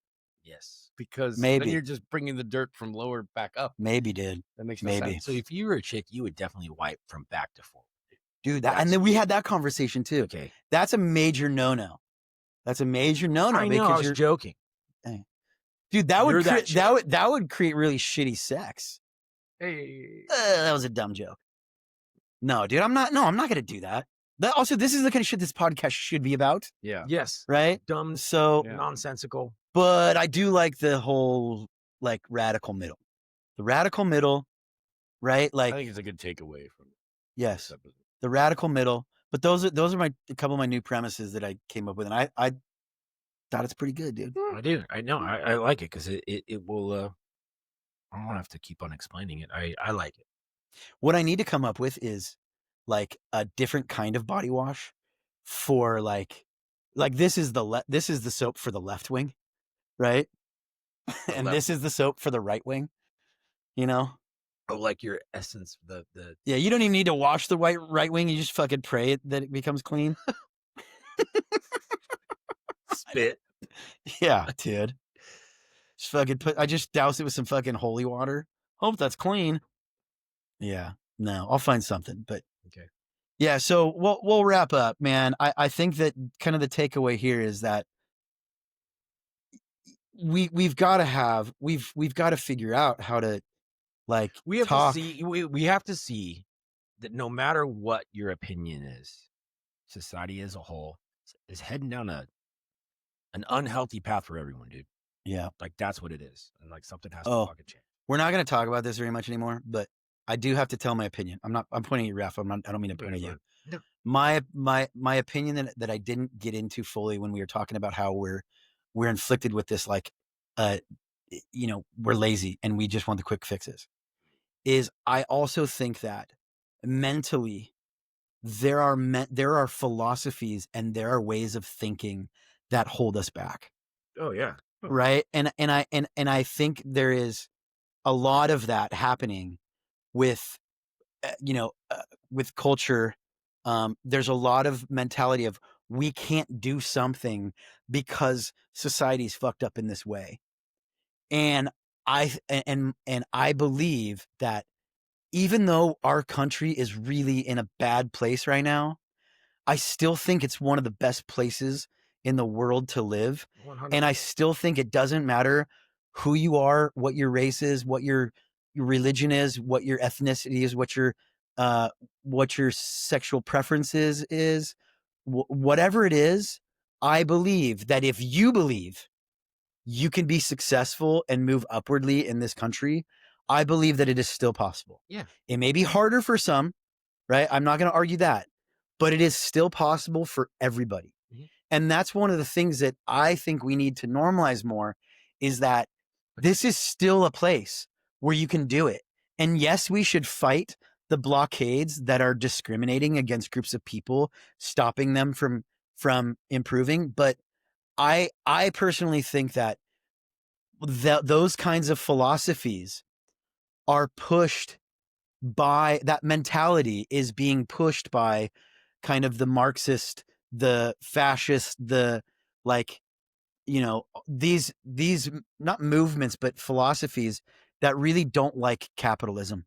Yes, because maybe then you're just bringing the dirt from lower back up. Maybe, dude. That makes no sense. So if you were a chick, you would definitely wipe from back to forward, dude. And then we had that conversation too. Okay, that's a major no-no. That's a major no-no. I know. I was joking. Dude, that would create really shitty sex. Hey, that was a dumb joke. No, dude, I'm not gonna do that. Also, this is the kind of shit this podcast should be about. Yeah. Yes. Right. Dumb. So nonsensical. But I do like the whole like radical middle. The radical middle, right? Like I think it's a good takeaway from yes, the radical middle. But those are a couple of my new premises that I came up with, and I thought it's pretty good, dude. I do. I know. I like it because it will. I don't have to keep on explaining it. I like it. What I need to come up with is like a different kind of body wash for like this is the soap for the left wing, right? And this is the soap for the right wing. You know. Oh, like your essence, the yeah. You don't even need to wash the right wing. You just fucking pray that it becomes clean. Spit. Yeah, dude. Just fucking I just douse it with some fucking holy water. Hope that's clean. Yeah. No, I'll find something. But okay. Yeah, so we'll wrap up, man. I think that kind of the takeaway here is that we've got to figure out how to like we have talk. to see we have to see that no matter what your opinion is, society as a whole is heading down an unhealthy path for everyone, dude. Yeah. Like that's what it is. And like something has to fucking change. We're not going to talk about this very much anymore, but I do have to tell my opinion. I'm pointing at you, Raph. I don't mean to point at you. No. My opinion that I didn't get into fully when we were talking about how we're inflicted with this, like, we're lazy and we just want the quick fixes, is I also think that mentally there are philosophies and there are ways of thinking that hold us back. Oh yeah. Oh. Right. And I think there is a lot of that happening with, with culture. There's a lot of mentality of we can't do something because society's fucked up in this way. And I believe that even though our country is really in a bad place right now, I still think it's one of the best places in the world to live. 100%. And I still think it doesn't matter who you are, what your race is, what your religion is, what your ethnicity is, what your sexual preferences is, whatever it is. I believe that if you believe you can be successful and move upwardly in this country, I believe that it is still possible. Yeah. It may be harder for some, right? I'm not going to argue that. but it is still possible for everybody. Mhm. And that's one of the things that I think we need to normalize more, is that this is still a place where you can do it. And yes, we should fight the blockades that are discriminating against groups of people, stopping them from improving. But I personally think that those kinds of philosophies are pushed by, that mentality is being pushed by kind of the Marxist, the fascist, the, like, you know, these not movements, but philosophies that really don't like capitalism,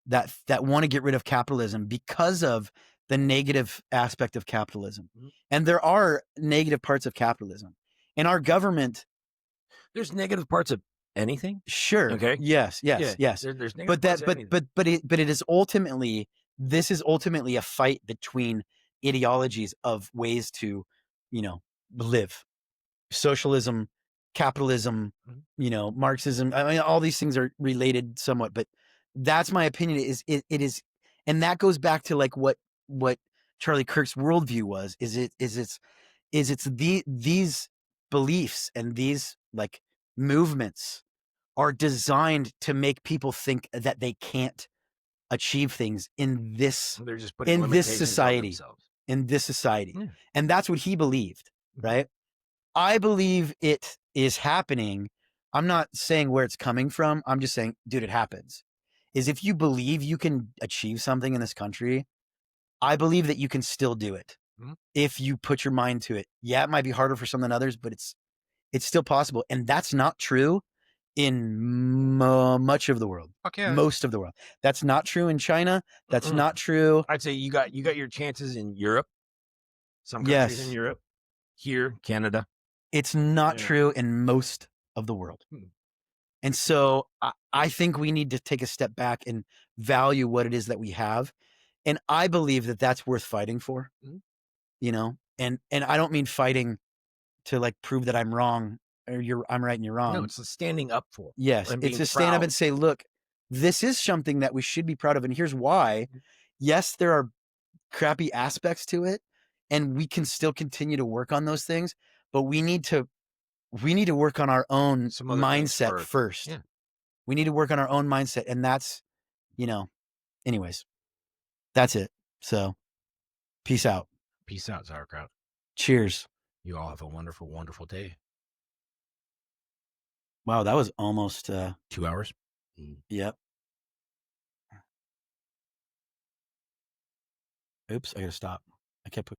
that want to get rid of capitalism because of the negative aspect of capitalism. Mhm. And there are negative parts of capitalism. And our government, There's negative parts of anything. sure, Okay. yes, Yeah. yes. There's negative But parts that of anything. but it is ultimately, this is ultimately a fight between ideologies of ways to, you know, live. Socialism, capitalism, Mhm. you know, Marxism. I mean, all these things are related somewhat, but that's my opinion. It is, and that goes back to like what Charlie Kirk's worldview was. It's these beliefs and these like movements are designed to make people think that they can't achieve things in this They're just putting limitations on society, themselves. in this society. Yeah. And that's what he believed, Mhm. right? I believe it is happening. I'm not saying where it's coming from. I'm just saying, dude, it happens. Is if you believe you can achieve something in this country, I believe that you can still do it Mhm. if you put your mind to it. Yeah, it might be harder for some than others, but it's still possible. And that's not true in much of the world, Fuck yeah. most of the world. That's not true in China. That's not true. I'd say you got your chances in Europe. Some countries in Yes, Europe. Here, Canada. it's not Yeah. true in most of the world. And so I think we need to take a step back and value what it is that we have. And I believe that that's worth fighting for, Mhm. you know, and I don't mean fighting to like prove that I'm wrong or I'm right and you're wrong. No, it's the standing up for. Yes, And it's being to stand up proud. and say, look, this is something that we should be proud of. And here's why. Yes, there are crappy aspects to it, and we can still continue to work on those things, but we need to work on our own Some other things mindset first. first. Yeah. We need to work on our own mindset. And that's, you know, anyways, that's it. So peace out. Peace out, sauerkraut. Cheers. You all have a wonderful, wonderful day. Wow, that was almost 2 hours. yep. Oops, I gotta stop. I kept